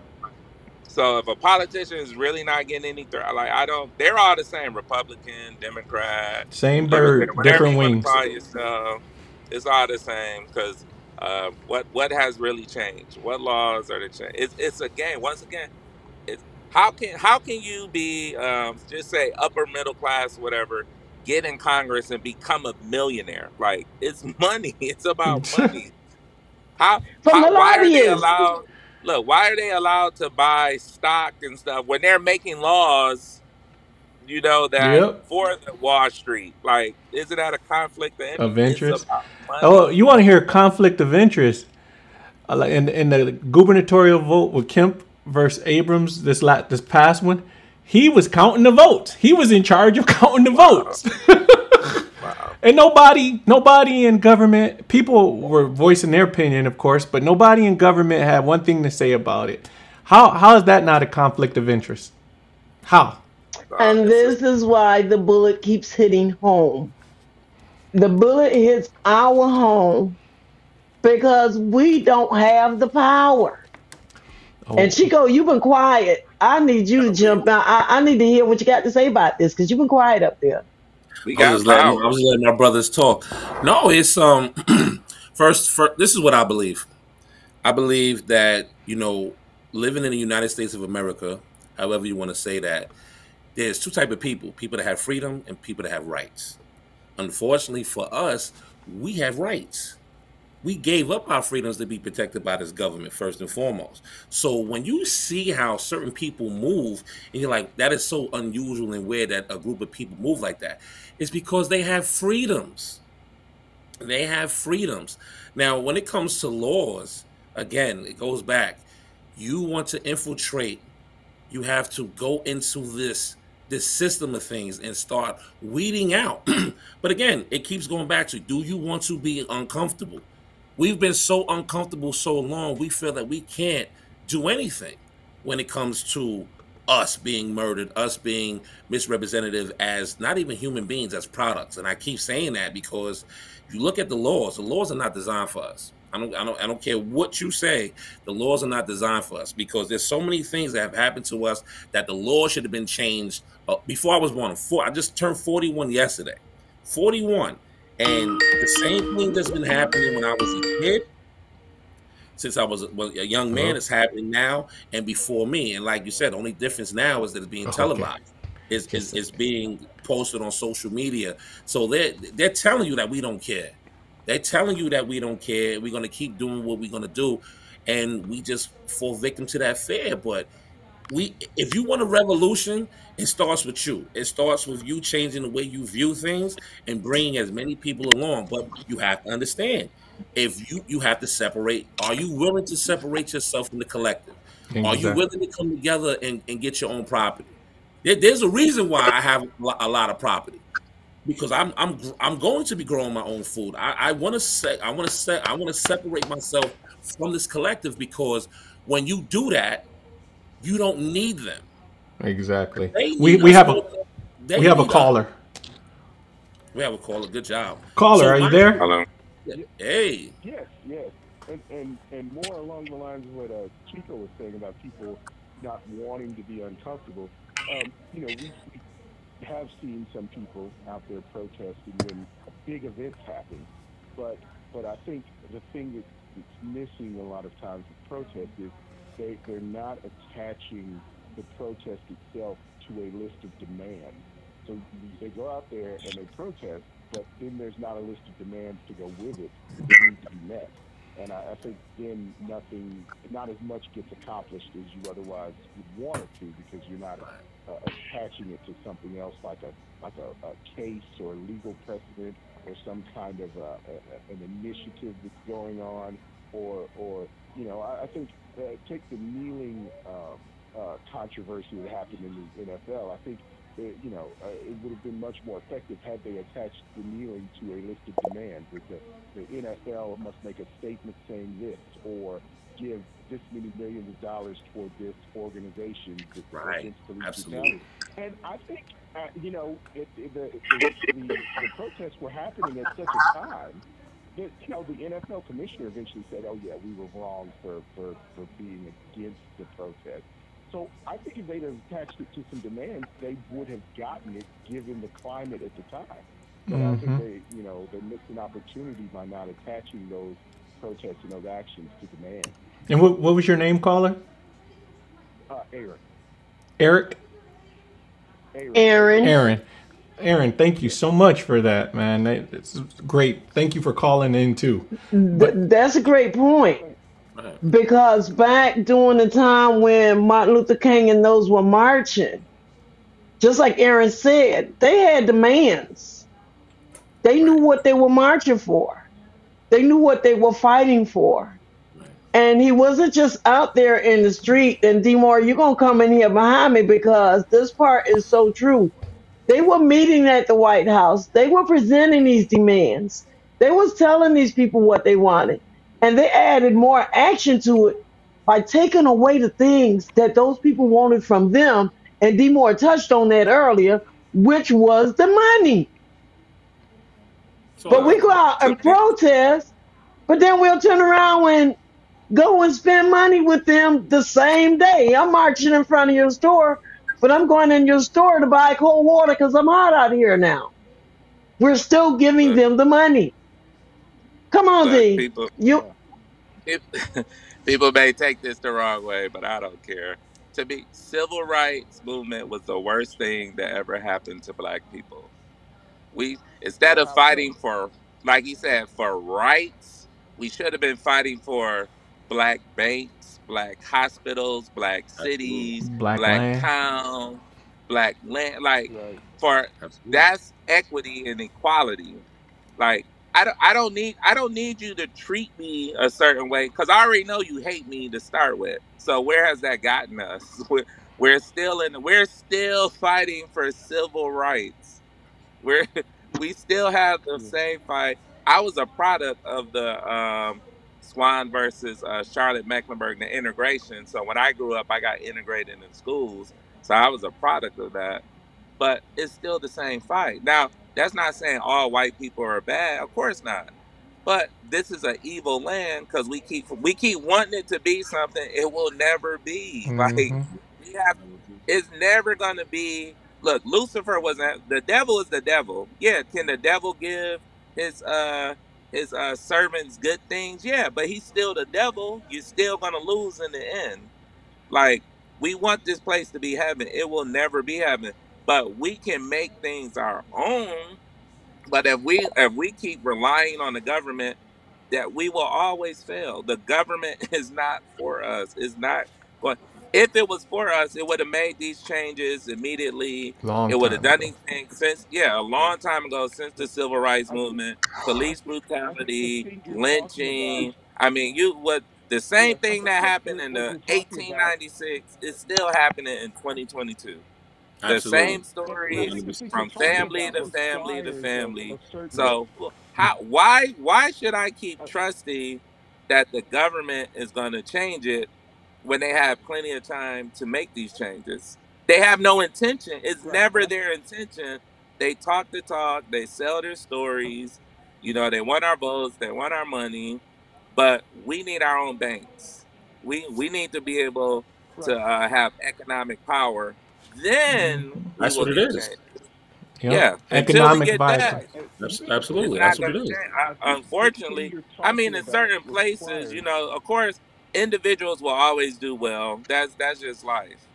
So if a politician is really not getting anything, like I don't, they're all the same: Republican, Democrat, Same bird, Libertarian, whatever different you want to wings. call yourself. It's all the same because what has really changed? What laws are the change? It's a game. Once again, it's how can you be just say upper middle class, whatever, get in Congress and become a millionaire? Like it's money. It's about money. From the Why are they lobbyists. allowed? Look, why are they allowed to buy stock and stuff when they're making laws? You know that Yep. for the Wall Street, like, isn't that a conflict Of It's interest. about money. Oh, you want to hear conflict of interest? Like in the gubernatorial vote with Kemp versus Abrams, this past one, he was counting the votes. He was in charge of counting the votes. Wow. And nobody in government, people were voicing their opinion, of course, but nobody in government had one thing to say about it. How is that not a conflict of interest? How? And this is why the bullet keeps hitting home. The bullet hits our home because we don't have the power. Oh, And Chico, you've been quiet. I need you to jump out. I need to hear what you got to say about this because you've been quiet up there. We I got was just power. letting my brothers talk. No, it's first, this is what I believe. I believe that, living in the United States of America, however you want to say that, there's two type of people that have freedom and people that have rights. Unfortunately for us, we have rights. We gave up our freedoms to be protected by this government first and foremost. So when you see how certain people move, and you're like, that is so unusual and weird that a group of people move like that, it's because they have freedoms. They have freedoms. Now, when it comes to laws, again, it goes back. You want to infiltrate, you have to go into this system of things and start weeding out. But again, it keeps going back to, do you want to be uncomfortable? We've been so uncomfortable so long, we feel that we can't do anything when it comes to us being murdered, us being misrepresented as not even human beings, as products. And I keep saying that because if you look at the laws are not designed for us. I don't care what you say. The laws are not designed for us because there's so many things that have happened to us that the law should have been changed before I was born. I just turned 41 yesterday. 41. And the same thing that's been happening when I was a kid, since I was a young man, it's happening now and before me. And like you said, the only difference now is that it's being televised. It's being posted on social media. So they're telling you that we don't care. They're telling you that we don't care. We're going to keep doing what we're going to do. And we just fall victim to that fear. But if you want a revolution, it starts with you. It starts with you changing the way you view things and bringing as many people along. But you have to understand, if you have to separate. Are you willing to separate yourself from the collective? Exactly. Are you willing to come together and get your own property? There's a reason why I have a lot of property, because I'm going to be growing my own food. I want to separate myself from this collective, because when you do that, you don't need them. Exactly. We have a caller. We have a caller. Good job. Caller, are you there? Hello. Hey. Yes. And more along the lines of what Chico was saying about people not wanting to be uncomfortable. We have seen some people out there protesting when big events happen, but I think the thing that's missing a lot of times with protest is they're not attaching the protest itself to a list of demands. So they go out there and they protest, but then there's not a list of demands to go with it that need to be met. And I think then not as much gets accomplished as you otherwise would want it to, because you're not attaching it to something else like a case or legal precedent or some kind of an initiative that's going on, or I think take the kneeling controversy that happened in the NFL. I think it would have been much more effective had they attached the kneeling to a list of demands. The NFL must make a statement saying this, or give this many millions of dollars toward this organization against police brutality. And I think, the protests were happening at such a time that, the NFL commissioner eventually said, oh, yeah, we were wrong for being against the protest. So I think if they'd have attached it to some demands, they would have gotten it, given the climate at the time. But I think they missed an opportunity by not attaching those protests and those actions to demands. And what was your name, caller? Aaron. Eric? Aaron, thank you so much for that, man. It's great. Thank you for calling in, too. That's a great point. Because back during the time when Martin Luther King and those were marching, Just like Aaron said, they had demands. They knew Right. what they were marching for. They knew what they were fighting for. Right. And he wasn't just out there in the street. And Demore, you're gonna come in here behind me because this part is so true. They were meeting at the White House. They were presenting these demands. They was telling these people what they wanted. And they added more action to it by taking away the things that those people wanted from them. And Demore touched on that earlier, which was the money. So But we go Well, out to and me, protest, but then we'll turn around and go and spend money with them the same day. I'm marching in front of your store, but I'm going in your store to buy cold water because I'm hot out here now. We're still giving look, them the money. Come on, look, D. people, You Yeah. if, people may take this the wrong way, but I don't care. To me, civil rights movement was the worst thing that ever happened to black people. We instead Well, of how so? fighting for, like he said, for rights, we should have been fighting for black banks, black hospitals, black absolutely. cities, Black black land. towns, black land. Like Right. for Absolutely. that's equity and equality. Like I don't need you to treat me a certain way because I already know you hate me to start with. So where has that gotten us? We're still fighting for civil rights. We're we still have the Yeah. same fight. I was a product of the Swan versus Charlotte Mecklenburg, the integration. So when I grew up, I got integrated in schools. So I was a product of that. But it's still the same fight. Now, that's not saying all white people are bad. Of course not. But this is an evil land because we keep wanting it to be something it will never be. Like Hmm. we have, it's never gonna be. Look, Lucifer wasn't the devil. Is the devil? Yeah. Can the devil give his uh his servants good things? Yeah, but he's still the devil. You're still gonna lose in the end. Like we want this place to be heaven. It will never be heaven. But we can make things our own. But if we keep relying on the government, that we will always fail. The government is not for us. It's not going. If it was for us, it would have made these changes immediately. Long It would have time done ago. these things since, yeah, a long time ago, since the But civil rights I think movement, police I think the brutality, thing you're talking about, lynching. I mean, you what the yeah, same thing that happened but in what the you're talking about, 1896 is still happening in 2022. The Absolutely. same but I stories think the 100%. thing you're from talking family about to family to requires a family. certain. So how why should I keep Uh, trusting that the government is going to change it when they have plenty of time to make these changes? They have no intention. It's right. never their intention. They talk the talk, they sell their stories, they want our votes, they want our money, but we need our own banks. We need to be able to Right. have economic power, then we That's will what it get is. change. Yep. Yeah, until we Economic get that, vital. Right. And it's Absolutely. That's not what going it to is. change. I think the thing Unfortunately, you're I mean, talking in about certain places, requires. of course, individuals will always do well. That's just life.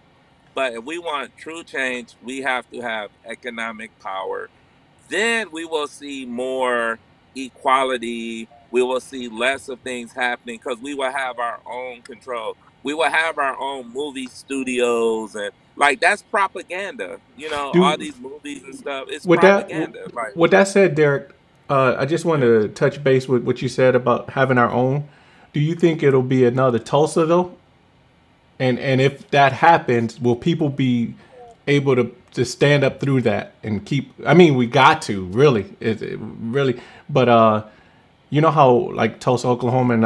But if we want true change, we have to have economic power. Then we will see more equality. We will see less of things happening because we will have our own control. We will have our own movie studios and like that's propaganda. All Do these movies and stuff. It's with that propaganda. Like with that said, Derek, I just want yeah. to touch base with what you said about having our own. Do you think it'll be another Tulsa though? And if that happens, will people be able to stand up through that and keep? I mean, we got to really, it really. But you know how like Tulsa, Oklahoma, and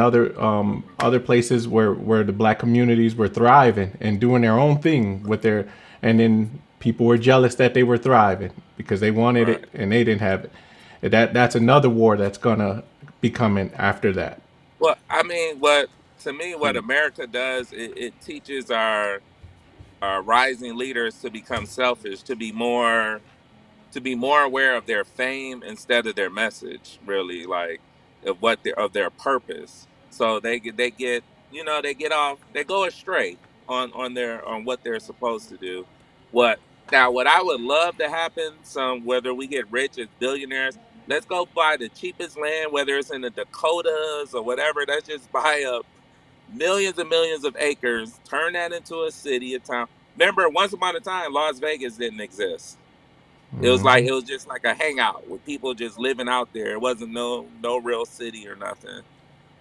other places where the black communities were thriving and doing their own thing with their, and then people were jealous that they were thriving because they wanted Right. it and they didn't have it. That's another war that's gonna be coming after that. Well, I mean, what America does, it teaches our rising leaders to become selfish, to be more aware of their fame instead of their message, really, like of their purpose. So they go astray on what they're supposed to do. What I would love to happen, some whether we get rich as billionaires, let's go buy the cheapest land, whether it's in the Dakotas or whatever. Let's just buy up millions and millions of acres, turn that into a city, a town. remember once upon a time, Las Vegas didn't exist. It was just like a hangout with people just living out there. It wasn't no real city or nothing.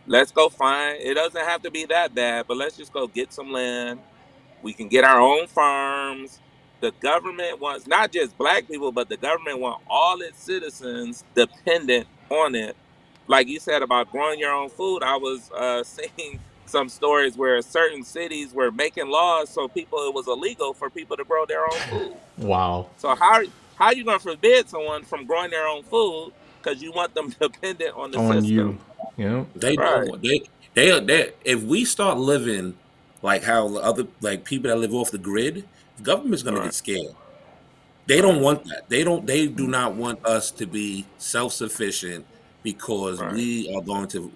Let's go find. It doesn't have to be that bad, but let's just go get some land. We can get our own farms. The government wants not just black people, but the government wants all its citizens dependent on it. Like you said about growing your own food, I was seeing some stories where certain cities were making laws so it was illegal for people to grow their own food. Wow. So how are you going to forbid someone from growing their own food because you want them dependent on the On you. system? Yeah. They Right. don't. They. If we start living like how other like people that live off the grid, the government's gonna get Right. scared. They don't want that. They don't. They do not want us to be self sufficient because Right. we are going to.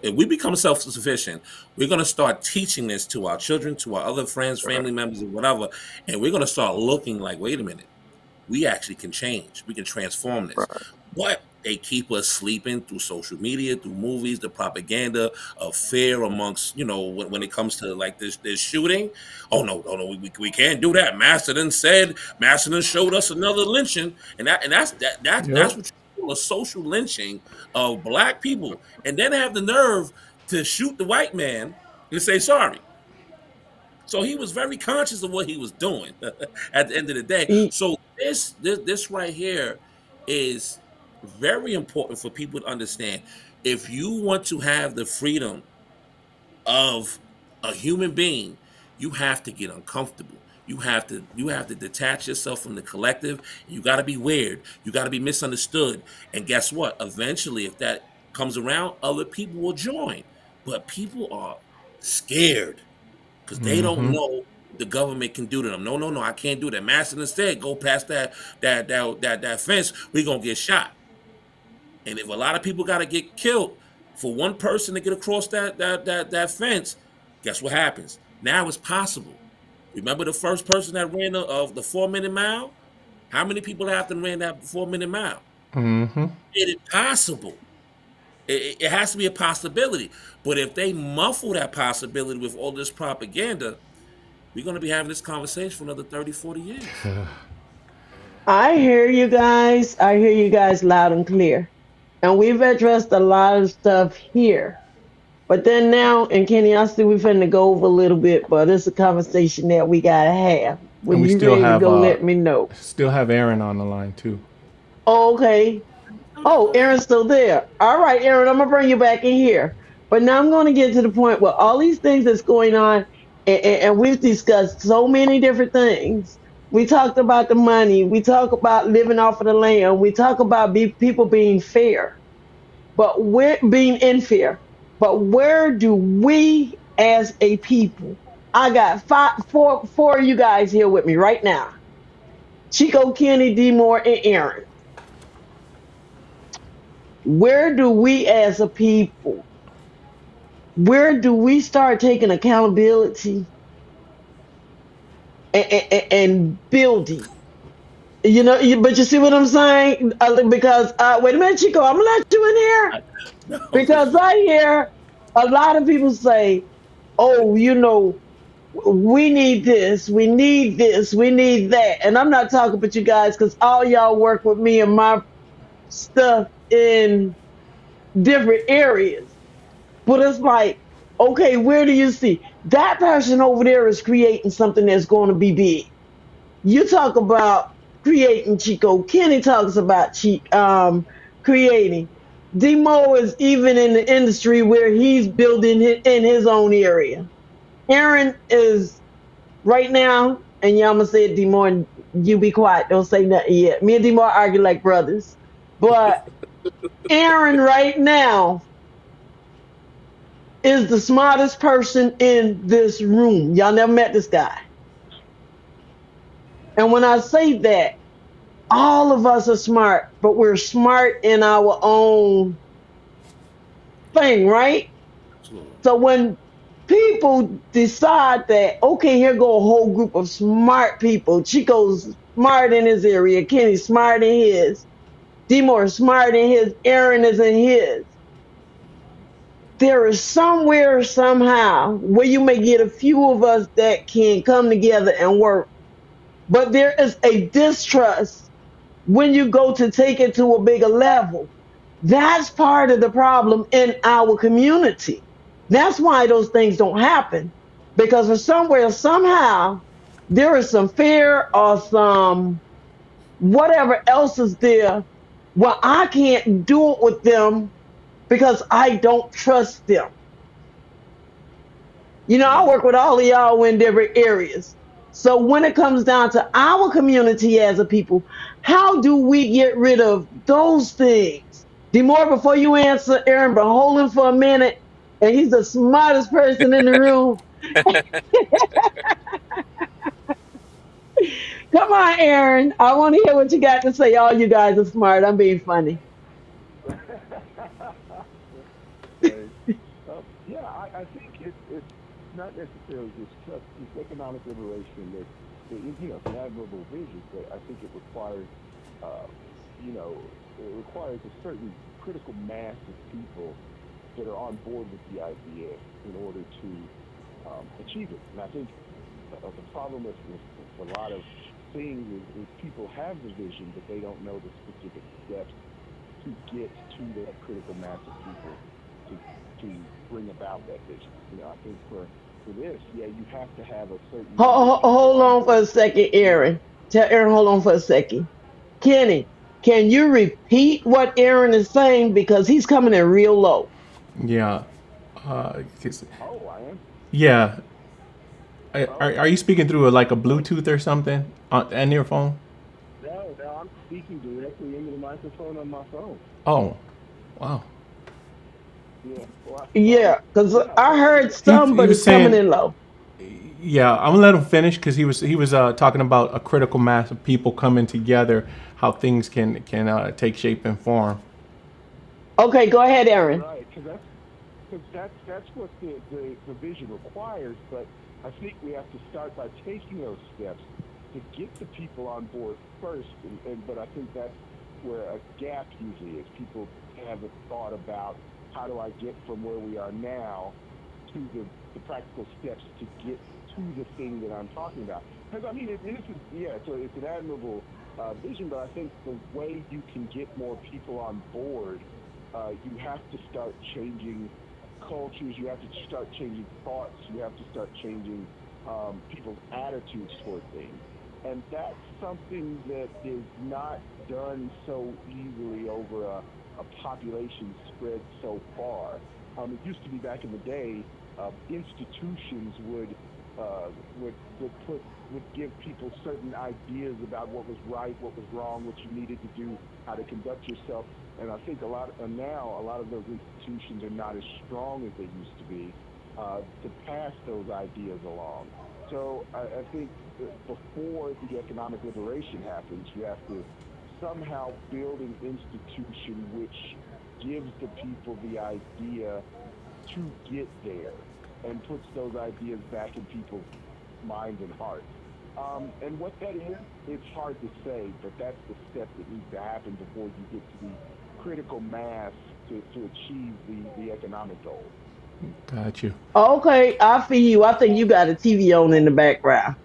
If we become self sufficient, we're going to start teaching this to our children, to our other friends, family members, or whatever, and we're going to start looking like, wait a minute, we actually can change. We can transform this. Right. But they keep us sleeping through social media, through movies, the propaganda of fear amongst, when it comes to like this shooting. Oh no, we can't do that. Master done showed us another lynching, that's Yep. what you call a social lynching of black people, and then have the nerve to shoot the white man and say sorry. So he was very conscious of what he was doing at the end of the day. E- So this right here is very important for people to understand. If you want to have the freedom of a human being, you have to get uncomfortable. You have to detach yourself from the collective. You got to be weird. You got to be misunderstood. And guess what? Eventually, if that comes around, other people will join. But people are scared because they don't Mm-hmm. know the government can do to them. No, I can't do that. Master instead go past that fence. We're gonna get shot. And if a lot of people got to get killed for one person to get across that fence, guess what happens? Now it's possible. Remember the first person that ran of the 4 minute mile? How many people after ran that 4 minute mile? Mm-hmm. It is possible. It has to be a possibility. But if they muffle that possibility with all this propaganda, we're going to be having this conversation for another 30, 40 years. I hear you guys. I hear you guys loud and clear. And we've addressed a lot of stuff here. But then now, and Kenny, I see we're finna go over a little bit, but it's a conversation that we gotta have. And When we you still ready to have go, let me know. Aaron on the line too. Okay. Oh, Aaron's still there. All right, Aaron, I'm gonna bring you back in here. But now I'm gonna get to the point where all these things that's going on, and we've discussed so many different things. We talked about the money. We talk about living off of the land. We talk about people being fair, but we're being unfair. But where do we as a people? I got four of you guys here with me right now. Chico, Kenny, D Moore, and Aaron. Where do we as a people, where do we start taking accountability and building? But you see what I'm saying? Because wait a minute, Chico, I'm gonna let you in here No, for because sure. I hear a lot of people say, "Oh, we need this, we need this, we need that," and I'm not talking about you guys because all y'all work with me and my stuff in different areas. But it's like, okay, where do you see that person over there is creating something that's going to be big? You talk about creating Chico. Kenny talks about creating. Demo is even in the industry where he's building in his own area. Aaron is right now, and Yama said, Demo, and you be quiet. Don't say nothing yet. Me and Demo argue like brothers. But Aaron right now is the smartest person in this room. Y'all never met this guy. And when I say that, all of us are smart, but we're smart in our own thing, right? Absolutely. So when people decide that, okay, here go a whole group of smart people. Chico's smart in his area, Kenny's smart in his, D-Moore's smart in his, Aaron is in his. there is somewhere, somehow, where you may get a few of us that can come together and work. But there is a distrust when you go to take it to a bigger level. That's part of the problem in our community. That's why those things don't happen. Because for somewhere, somehow, there is some fear or some whatever else is there. Well, I can't do it with them because I don't trust them. I work with all of y'all in different areas. So when it comes down to our community as a people, how do we get rid of those things? Demore, before you answer, Aaron, but hold him for a minute. And he's the smartest person in the room. Come on, Aaron. I want to hear what you got to say. All you guys are smart. I'm being funny. Right. Yeah, I think it's not necessarily just trust, it's economic liberation it's an admirable vision, but I think uh, it requires a certain critical mass of people that are on board with the idea in order to achieve it. And I think the problem with a lot of things is people have the vision, but they don't know the specific steps to get to that critical mass of people to bring about that vision. I think for this, yeah, you have to have a certain number of people Hold on on for board. a second, Aaron. Tell Aaron, hold on for a second. Kenny, can you repeat what Aaron is saying? Because he's coming in real low. Yeah. Oh, I am. Yeah. Oh, Are you speaking through like a Bluetooth or something on your phone? no, I'm speaking directly into the microphone on my phone. Oh, wow. Yeah. Yeah, because Yeah. I So heard some, He but was it's coming saying, in low. yeah. I'm gonna let him finish because he was talking about a critical mass of people coming together, how things can take shape and form. Okay, go ahead, Aaron. right, because that's what the vision requires. But I think we have to start by taking those steps to get the people on board first. But I think that's where a gap usually is. People haven't thought about how do I get from where we are now to the practical steps to get to the thing that I'm talking about. Because I mean, it's an admirable vision, but I think the way you can get more people on board, you have to start changing cultures. You have to start changing thoughts. You have to start changing people's attitudes toward things, and that's something that is not done so easily over a population spread so far. It used to be back in the day, institutions would give people certain ideas about what was right, what was wrong, what you needed to do, how to conduct yourself. And I think now a lot of those institutions are not as strong as they used to be to pass those ideas along. So I think that before the economic liberation happens, you have to somehow build an institution which gives the people the idea to get there and puts those ideas back in people's minds and hearts. And what that is, it's hard to say, but that's the step that needs to happen before you get to the critical mass to achieve the economic goals. Got you. Okay, I feel you. I think you got a TV on in the background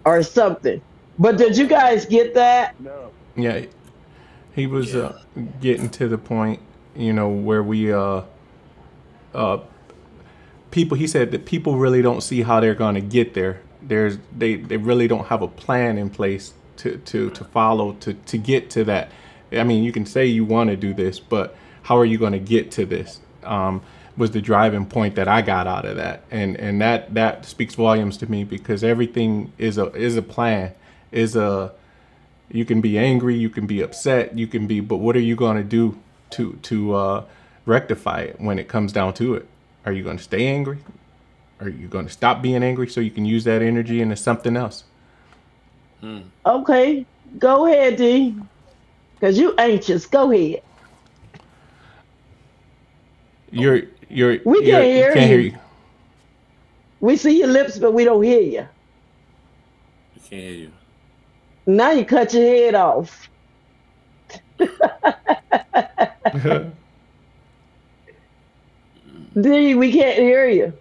or something. But did you guys get that? No. Yeah, he was Yeah. getting to the point, where we uh people. He said that people really don't see how they're going to get there. They really don't have a plan in place to follow to get to that. I mean, you can say you want to do this, but how are you going to get to this? Was the driving point that I got out of that, and that speaks volumes to me because everything is a plan. Is a You can be angry, you can be upset, but what are you going to do to rectify it when it comes down to it? Are you going to stay angry? Are you going to stop being angry so you can use that energy into something else? Okay, go ahead, D. Because you anxious. Go ahead. You're We can't you hear can't hear you. you. We see your lips, but we don't hear you. We can't hear you. Now you cut your head off. D, we can't hear you.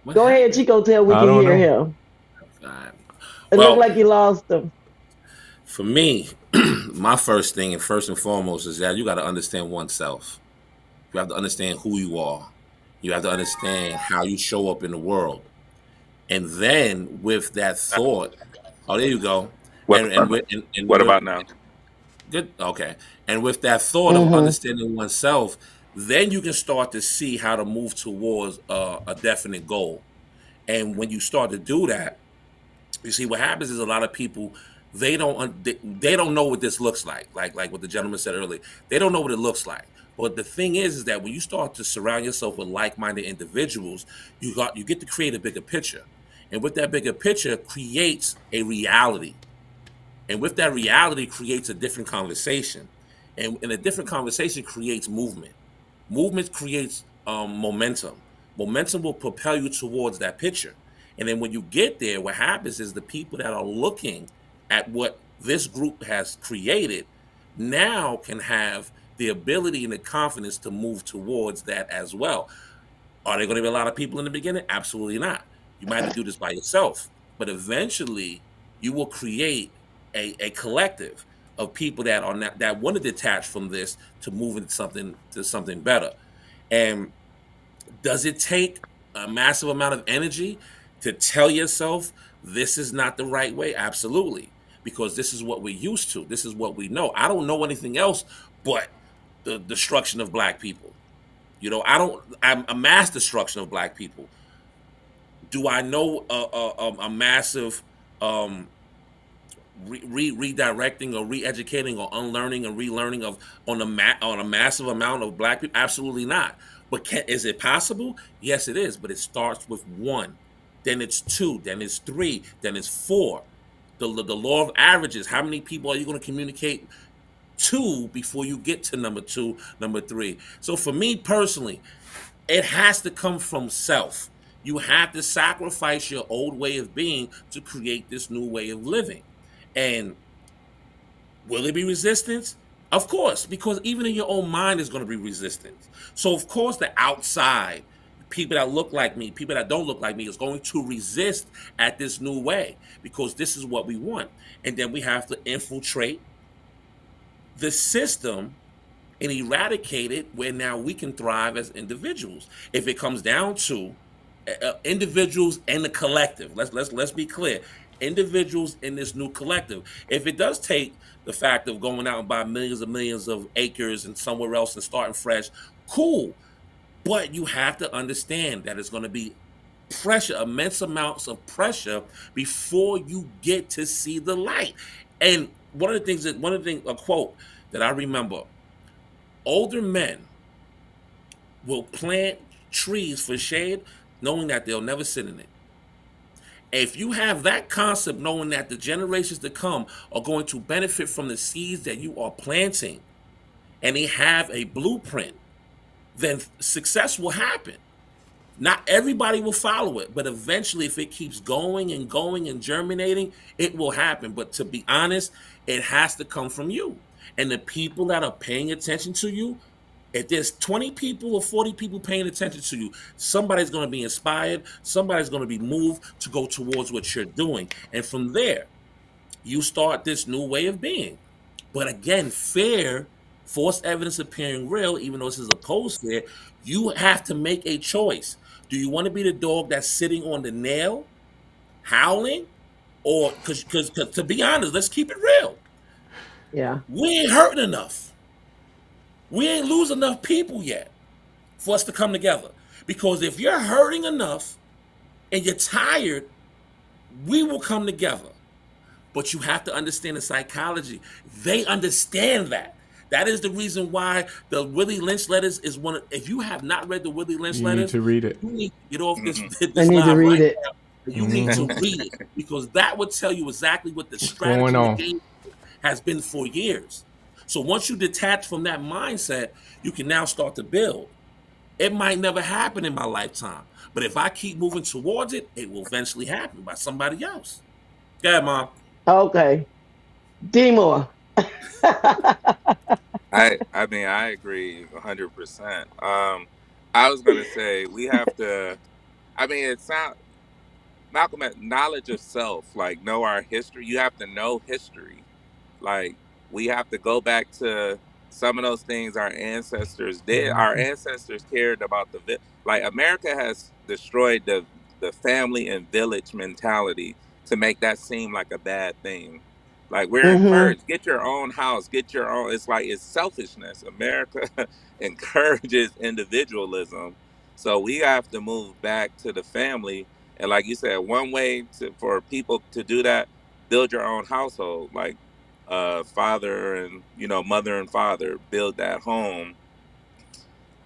What Go ahead, happened? Chico, till we I can don't hear know. him. God. It looked Well, like you lost him. for me, my first thing and first and foremost is that you got to understand oneself. You have to understand who you are. You have to understand how you show up in the world. And then with that thought, oh, there you go. What And with and what with about now? good, okay. And with that thought of Mm-hmm. understanding oneself, then you can start to see how to move towards a definite goal. And when you start to do that, you see what happens is a lot of people they don't know what this looks like what the gentleman said earlier. They don't know what it looks like. But the thing is that when you start to surround yourself with like-minded individuals, you get to create a bigger picture, and with that bigger picture creates a reality, and with that reality creates a different conversation, and a different conversation creates movement. Movement creates momentum. Momentum will propel you towards that picture. And then when you get there, what happens is the people that are looking at what this group has created now can have the ability and the confidence to move towards that as well. Are there going to be a lot of people in the beginning? Absolutely not. You might have to do this by yourself, but eventually you will create a collective of people that are not, that want to detach from this to move into something better. And does it take a massive amount of energy to tell yourself this is not the right way? Absolutely, because this is what we're used to. This is what we know. I don't know anything else but the destruction of black people. I'm a mass destruction of black people. Do I know a massive um, redirecting or re-educating or unlearning and relearning of on a massive amount of black people? Absolutely not. But is it possible? Yes, it is. But it starts with one, then it's two, then it's three, then it's four. The law of averages. How many people are you going to communicate to before you get to number two, number three? So for me personally, it has to come from self. You have to sacrifice your old way of being to create this new way of living. And will there be resistance? Of course, because even in your own mind is going to be resistance. So of course the outside, people that look like me, people that don't look like me, is going to resist at this new way because this is what we want. And then we have to infiltrate the system and eradicate it where now we can thrive as individuals. If it comes down to individuals and the collective, let's be clear, individuals in this new collective. If it does take the fact of going out and buying millions and millions of acres and somewhere else and starting fresh, cool. But you have to understand that it's going to be pressure, immense amounts of pressure before you get to see the light. And a quote that I remember: older men will plant trees for shade, knowing that they'll never sit in it. If you have that concept, knowing that the generations to come are going to benefit from the seeds that you are planting, and they have a blueprint, then success will happen. Not everybody will follow it, but eventually, if it keeps going and going and germinating, it will happen. But to be honest, it has to come from you. And the people that are paying attention to you, if there's 20 people or 40 people paying attention to you, somebody's going to be inspired, somebody's going to be moved to go towards what you're doing. And from there, you start this new way of being. But again, fear, false evidence appearing real, even though this is opposed fear, you have to make a choice. Do you want to be the dog that's sitting on the nail, howling? Or, because to be honest, let's keep it real. Yeah. We ain't hurting enough. We ain't losing enough people yet for us to come together. Because if you're hurting enough and you're tired, we will come together. But you have to understand the psychology. They understand that. That is the reason why the Willie Lynch letters is one of, if you have not read the Willie Lynch You letters, need to read it. you need to get off this I need to live read right it. now. You need to read it because that would tell you exactly what the What's strategy going of on? the game has been for years. So once you detach from that mindset, you can now start to build. It might never happen in my lifetime, but if I keep moving towards it, it will eventually happen by somebody else. Go ahead, Mom. Okay. D more. I mean I agree 100%. I was gonna say we have to. I mean, it sounds Malcolm, knowledge of self, like know our history. You have to know history. Like we have to go back to some of those things our ancestors did. Our ancestors cared about like America has destroyed the family and village mentality to make that seem like a bad thing. Like we're Mm-hmm. encouraged, get your own house, get your own. It's like it's selfishness. America encourages individualism, so we have to move back to the family. And like you said, one way for people to do that, build your own household. Like father and mother and father build that home,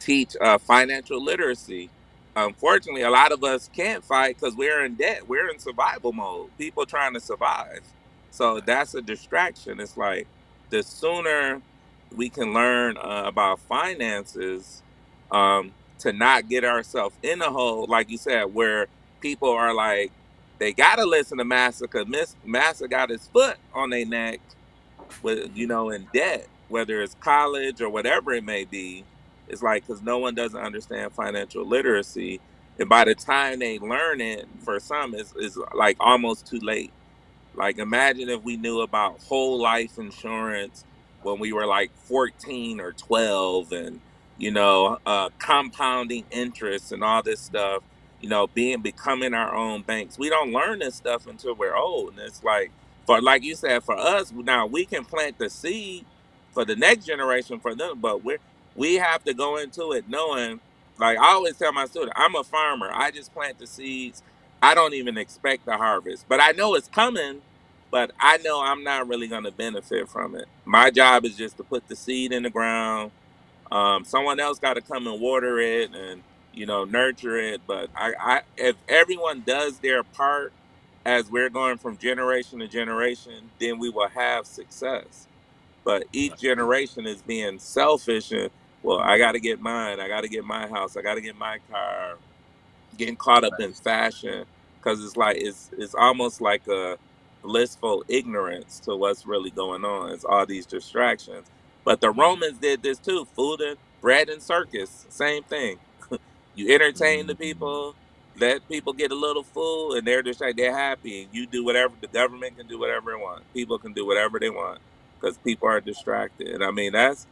teach financial literacy. Unfortunately, a lot of us can't fight because we're in debt. We're in survival mode. People trying to survive. So that's a distraction. It's like the sooner we can learn about finances, to not get ourselves in a hole, like you said, where people are like, they got to listen to Massa because Massa got his foot on their neck with in debt, whether it's college or whatever it may be. It's like because no one doesn't understand financial literacy, and by the time they learn it, for some, is like almost too late. Like imagine if we knew about whole life insurance when we were like 14 or 12, and compounding interest and all this stuff, becoming our own banks. We don't learn this stuff until we're old. And it's like, for like you said, for us now we can plant the seed for the next generation for them, but we have to go into it knowing, like I always tell my students, I'm a farmer. I just plant the seeds. I don't even expect the harvest, but I know it's coming. But I know I'm not really going to benefit from it. My job is just to put the seed in the ground. Someone else got to come and water it and nurture it. But if everyone does their part as we're going from generation to generation, then we will have success. But each generation is being selfish and, well, I got to get mine. I got to get my house. I got to get my car, getting caught up in fashion, because it's like it's almost like a blissful ignorance to what's really going on. It's all these distractions. But the Romans did this too. Food and bread and circus, same thing. You entertain the people, let people get a little food, and they're just like they're happy. And you do whatever, the government can do whatever it wants. People can do whatever they want because people are distracted. And I mean, that's,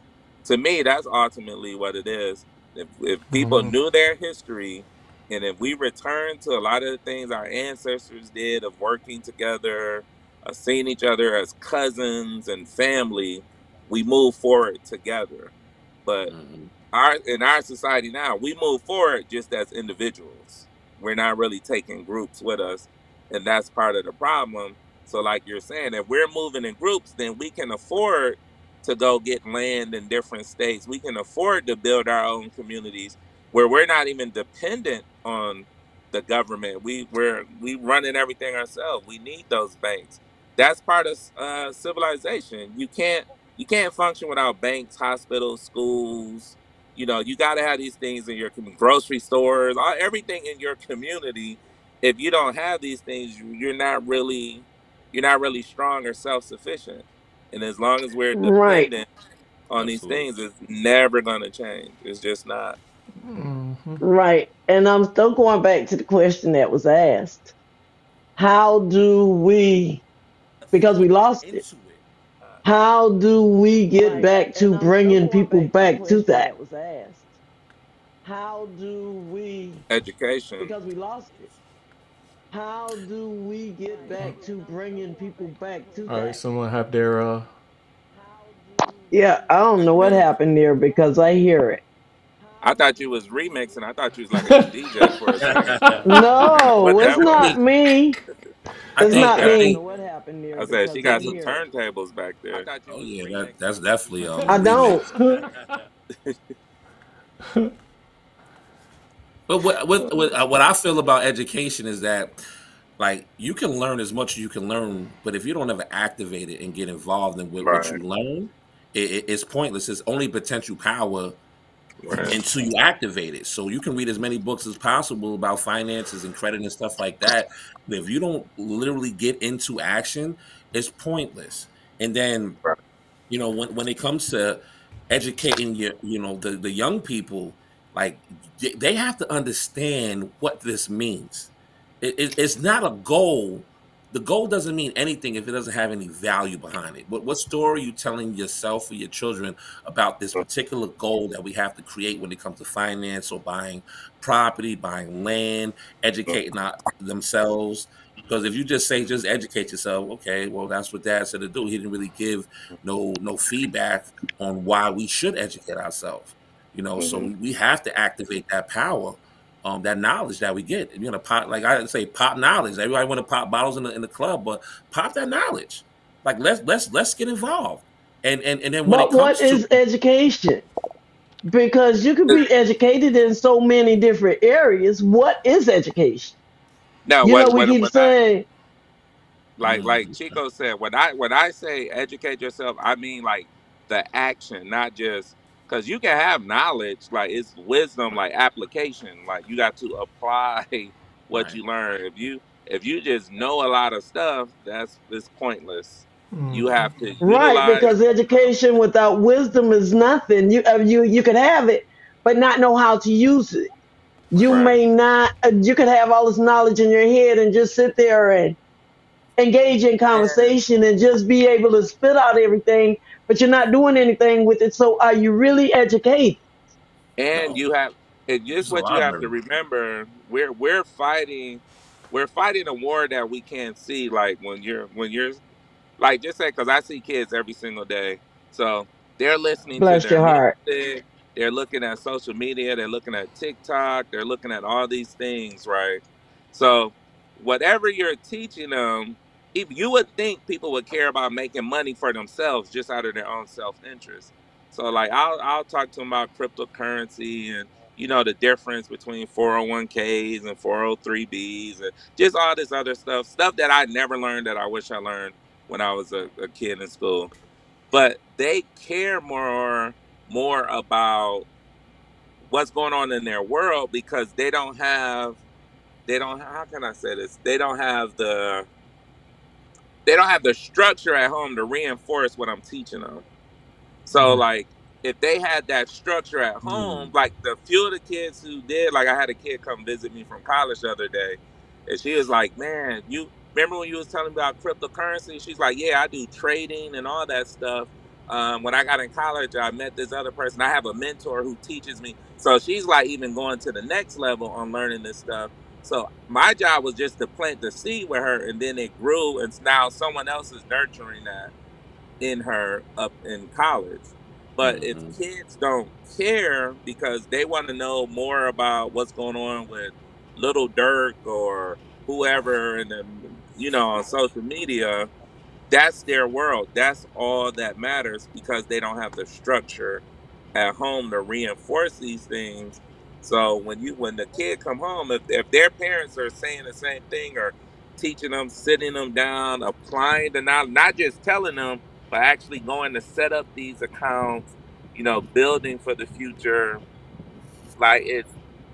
to me, that's ultimately what it is. If people knew their history, and if we return to a lot of the things our ancestors did of working together, seeing each other as cousins and family, we move forward together. But in our society now, we move forward just as individuals. We're not really taking groups with us, and that's part of the problem. So, like you're saying, if we're moving in groups, then we can afford to go get land in different states. We can afford to build our own communities where we're not even dependent on the government. We running everything ourselves. We need those banks. That's part of civilization. You can't function without banks, hospitals, schools. You got to have these things in your grocery stores, everything in your community. If you don't have these things, you're not really strong or self-sufficient. And as long as we're Right. dependent on these Absolutely. things, it's never going to change. It's just not. Right. And I'm still going back to the question that was asked. How do we, because we lost it, Into it. how do we get Right. back to And I'm still bringing going people back to the back to question that? that was asked. How do we, Education. because we lost it, how do we get back to bringing people back to All right, that? someone have their Yeah, I don't know what Me. happened there because I hear it. I thought you was remixing. I thought you was like a DJ for a second. No, But it's that was. I not think me. I It's think not I Okay. me. think What happened there I said she because I I got some think hear it. turntables back there. oh yeah, that's definitely a I don't. remix. But what I feel about education is that, like, you can learn as much as you can learn, but if you don't ever activate it and get involved in what Right. you learn, it's pointless. It's only potential power Right. until you activate it. So you can read as many books as possible about finances and credit and stuff like that. But if you don't literally get into action, it's pointless. And then, when it comes to educating the young people, Like they have to understand what this means. It's not a goal. The goal doesn't mean anything if it doesn't have any value behind it. What story are you telling yourself or your children about this particular goal that we have to create when it comes to finance or buying property, buying land, educating themselves? Because if you just say just educate yourself, okay, well that's what Dad said to do. He didn't really give no feedback on why we should educate ourselves. So we have to activate that power, that knowledge that we get. You're gonna pop, like I say, pop knowledge. Everybody want to pop bottles in the club, but pop that knowledge. Like let's get involved. And then when it But what comes to is education? Because you can be educated in so many different areas. What is education? Now, You know, what we what keep what I saying, like Chico said, when I say educate yourself, I mean like the action, not just because you can have knowledge, like it's wisdom, like application, like you got to apply what right, you learn. If you just know a lot of stuff, that's it's pointless. You have to right? utilize. Because education without wisdom is nothing. You can have it, but not know how to use it. You Right. may not. You could have all this knowledge in your head and just sit there and engage in And conversation and just be able to spit out everything, but you're not doing anything with it. So are you really educated? and no, you have and just it's a what you have to library. remember, we're fighting a war that we can't see. Like when you're like, just say, because I see kids every single day, so they're listening to Bless their your heart. music, they're looking at social media, they're looking at TikTok, they're looking at all these things, right? So whatever you're teaching them, if you would think people would care about making money for themselves just out of their own self-interest. So like I'll talk to them about cryptocurrency and the difference between 401ks and 403bs and just all this other stuff that I never learned that I wish I learned when I was a kid in school. But they care more about what's going on in their world because they don't, how can I say this? They don't have the structure at home to reinforce what I'm teaching them. So like if they had that structure at home, Mm, like the few of the kids who did, like I had a kid come visit me from college the other day, and she was like, "Man, you remember when you was telling me about cryptocurrency?" She's like, "Yeah, I do trading and all that stuff." When I got in college, I met this other person. I have a mentor who teaches me. So she's like even going to the next level on learning this stuff. So my job was just to plant the seed with her, and then it grew, and now someone else is nurturing that in her up in college. But if hmm kids don't care because they want to know more about what's going on with Little Dirk or whoever and then on social media, that's their world. That's all that matters because they don't have the structure at home to reinforce these things. So when the kid come home, if their parents are saying the same thing or teaching them, sitting them down, applying the knowledge, not just telling them, but actually going to set up these accounts, building for the future, like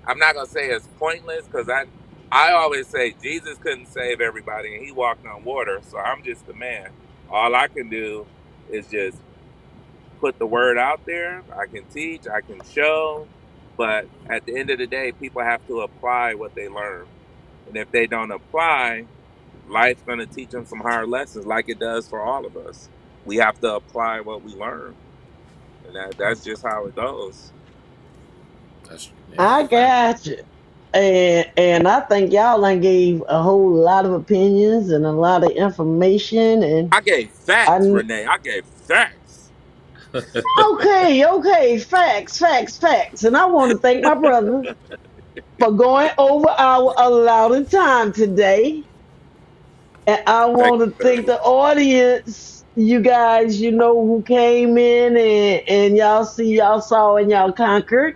I'm not gonna say it's pointless because I always say Jesus couldn't save everybody and he walked on water, so I'm just the man. All I can do is just put the word out there. I can teach, I can show, but at the end of the day, people have to apply what they learn. And if they don't apply, life's gonna teach them some hard lessons, like it does for all of us. We have to apply what we learn, and that's just how it goes. that's yeah, I fact. got you. And I think y'all done gave a whole lot of opinions and a lot of information. And I gave facts, I Renee. I gave facts. okay, facts. And I want to thank my brother for going over our allotted time today. And I Thank want you, to thank sir. the audience, you guys, who came in and y'all saw and y'all conquered.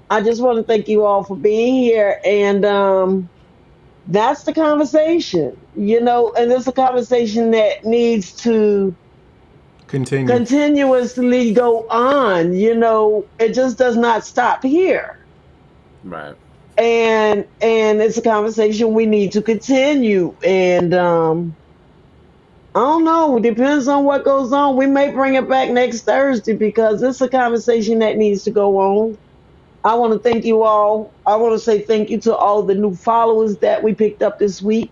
I just want to thank you all for being here. And that's the conversation, and it's a conversation that needs to Continue. continuously go on. It just does not stop here. Right. And it's a conversation we need to continue. And I don't know. It depends on what goes on. We may bring it back next Thursday because it's a conversation that needs to go on. I want to thank you all. I want to say thank you to all the new followers that we picked up this week.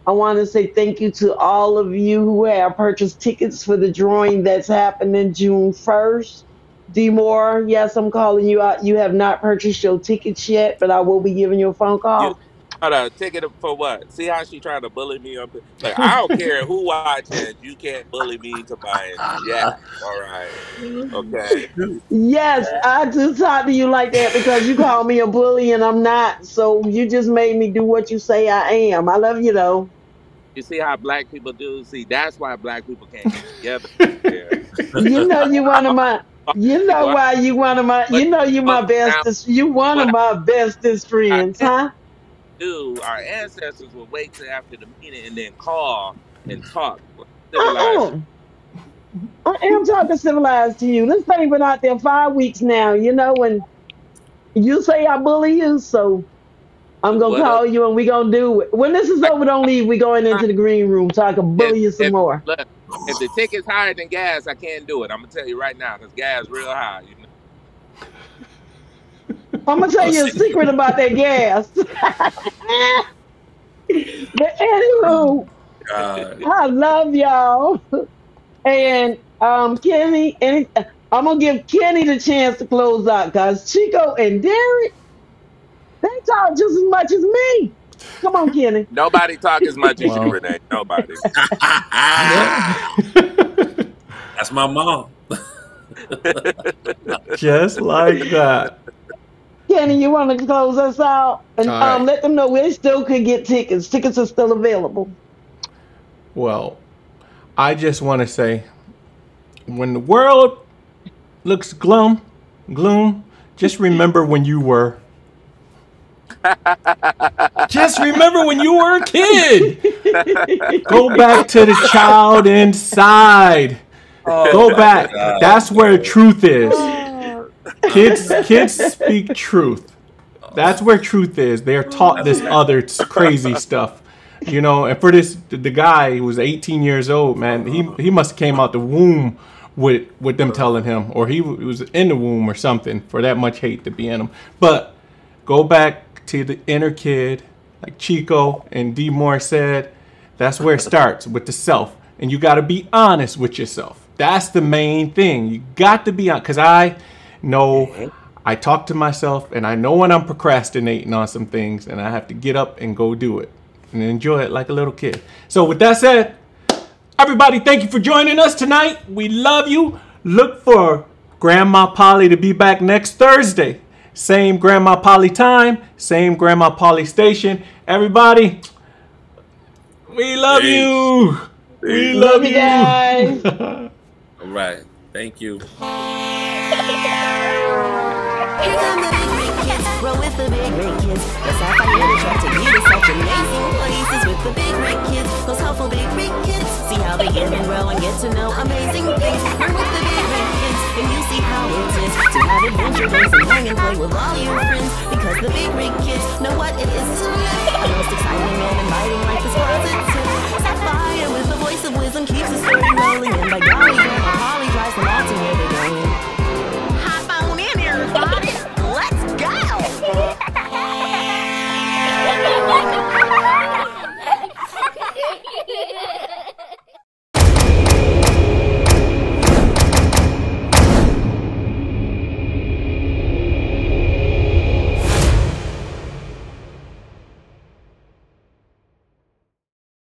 I want to say thank you to all of you who have purchased tickets for the drawing that's happening June 1st. D Moore, yes, I'm calling you out. You have not purchased your tickets yet, but I will be giving you a phone You call. got a ticket for what? See how she trying to bully me up? Like, I don't care who watching. You can't bully me into buying jack. All right. Okay. Yes, I just talk to you like that because you call me a bully and I'm not. So you just made me do what you say I am. I love you though. You see how black people do? See, that's why black people can't get together. Yeah. You know you one of my you know What why you one of my you know you my now? bestest you one of What my bestest I friends, huh? do? Our ancestors would wait till after the meeting and then call and talk. Civilized. Uh-uh. I am talking civilized to you. This thing been out there 5 weeks now, you know, and you say I bully you, so I'm gonna What else? call you and we gonna do it. When this is over, don't leave. We going into the green room so I can If bully you some if more. look, if the ticket's higher than gas, I can't do it. I'm gonna tell you right now, because gas real high. You know. I'm gonna tell Oh, you a see. secret about that gas. But anywho, I love y'all. And Kenny, I'm gonna give Kenny the chance to close out because Chico and Derek, they talk just as much as me. Come on, Kenny. Nobody talk as much as you, Well. Renee. Nobody. That's my mom. Just like that. Kenny, you want to close us out and All right. let them know they still could get tickets. Tickets are still available. Well, I just want to say, when the world looks gloom, just remember when you were. Just remember when you were a kid. Go back to the child inside. Go back. That's where truth is. Kids speak truth. That's where truth is. They're taught this other crazy stuff. You know, and for this, the guy who was 18 years old, man, he must have came out the womb with them telling him, or he was in the womb or something for that much hate to be in him. But go back to the inner kid, like Chico and D. Moore said. That's where it starts, with the self. And you got to be honest with yourself. That's the main thing. You got to be honest. Because I know I talk to myself, and I know when I'm procrastinating on some things, and I have to get up and go do it and enjoy it like a little kid. So with that said, everybody, thank you for joining us tonight. We love you. Look for Grandma Polly to be back next Thursday. Same Grandma Polly time, same Grandma Polly station. Everybody, we love you. We love you you. guys. All right. Thank you. Here come the big rig kids, roll with the big rig kids. Let's have fun here to try to you to such amazing places with the big rig kids. Those helpful big rig kids, see how they give and grow and get to know amazing things. We're with the big rig kids, and you see how it is to have adventure days and hang and play with all your friends. Because the big rig kids know what it is to live the most exciting and inviting life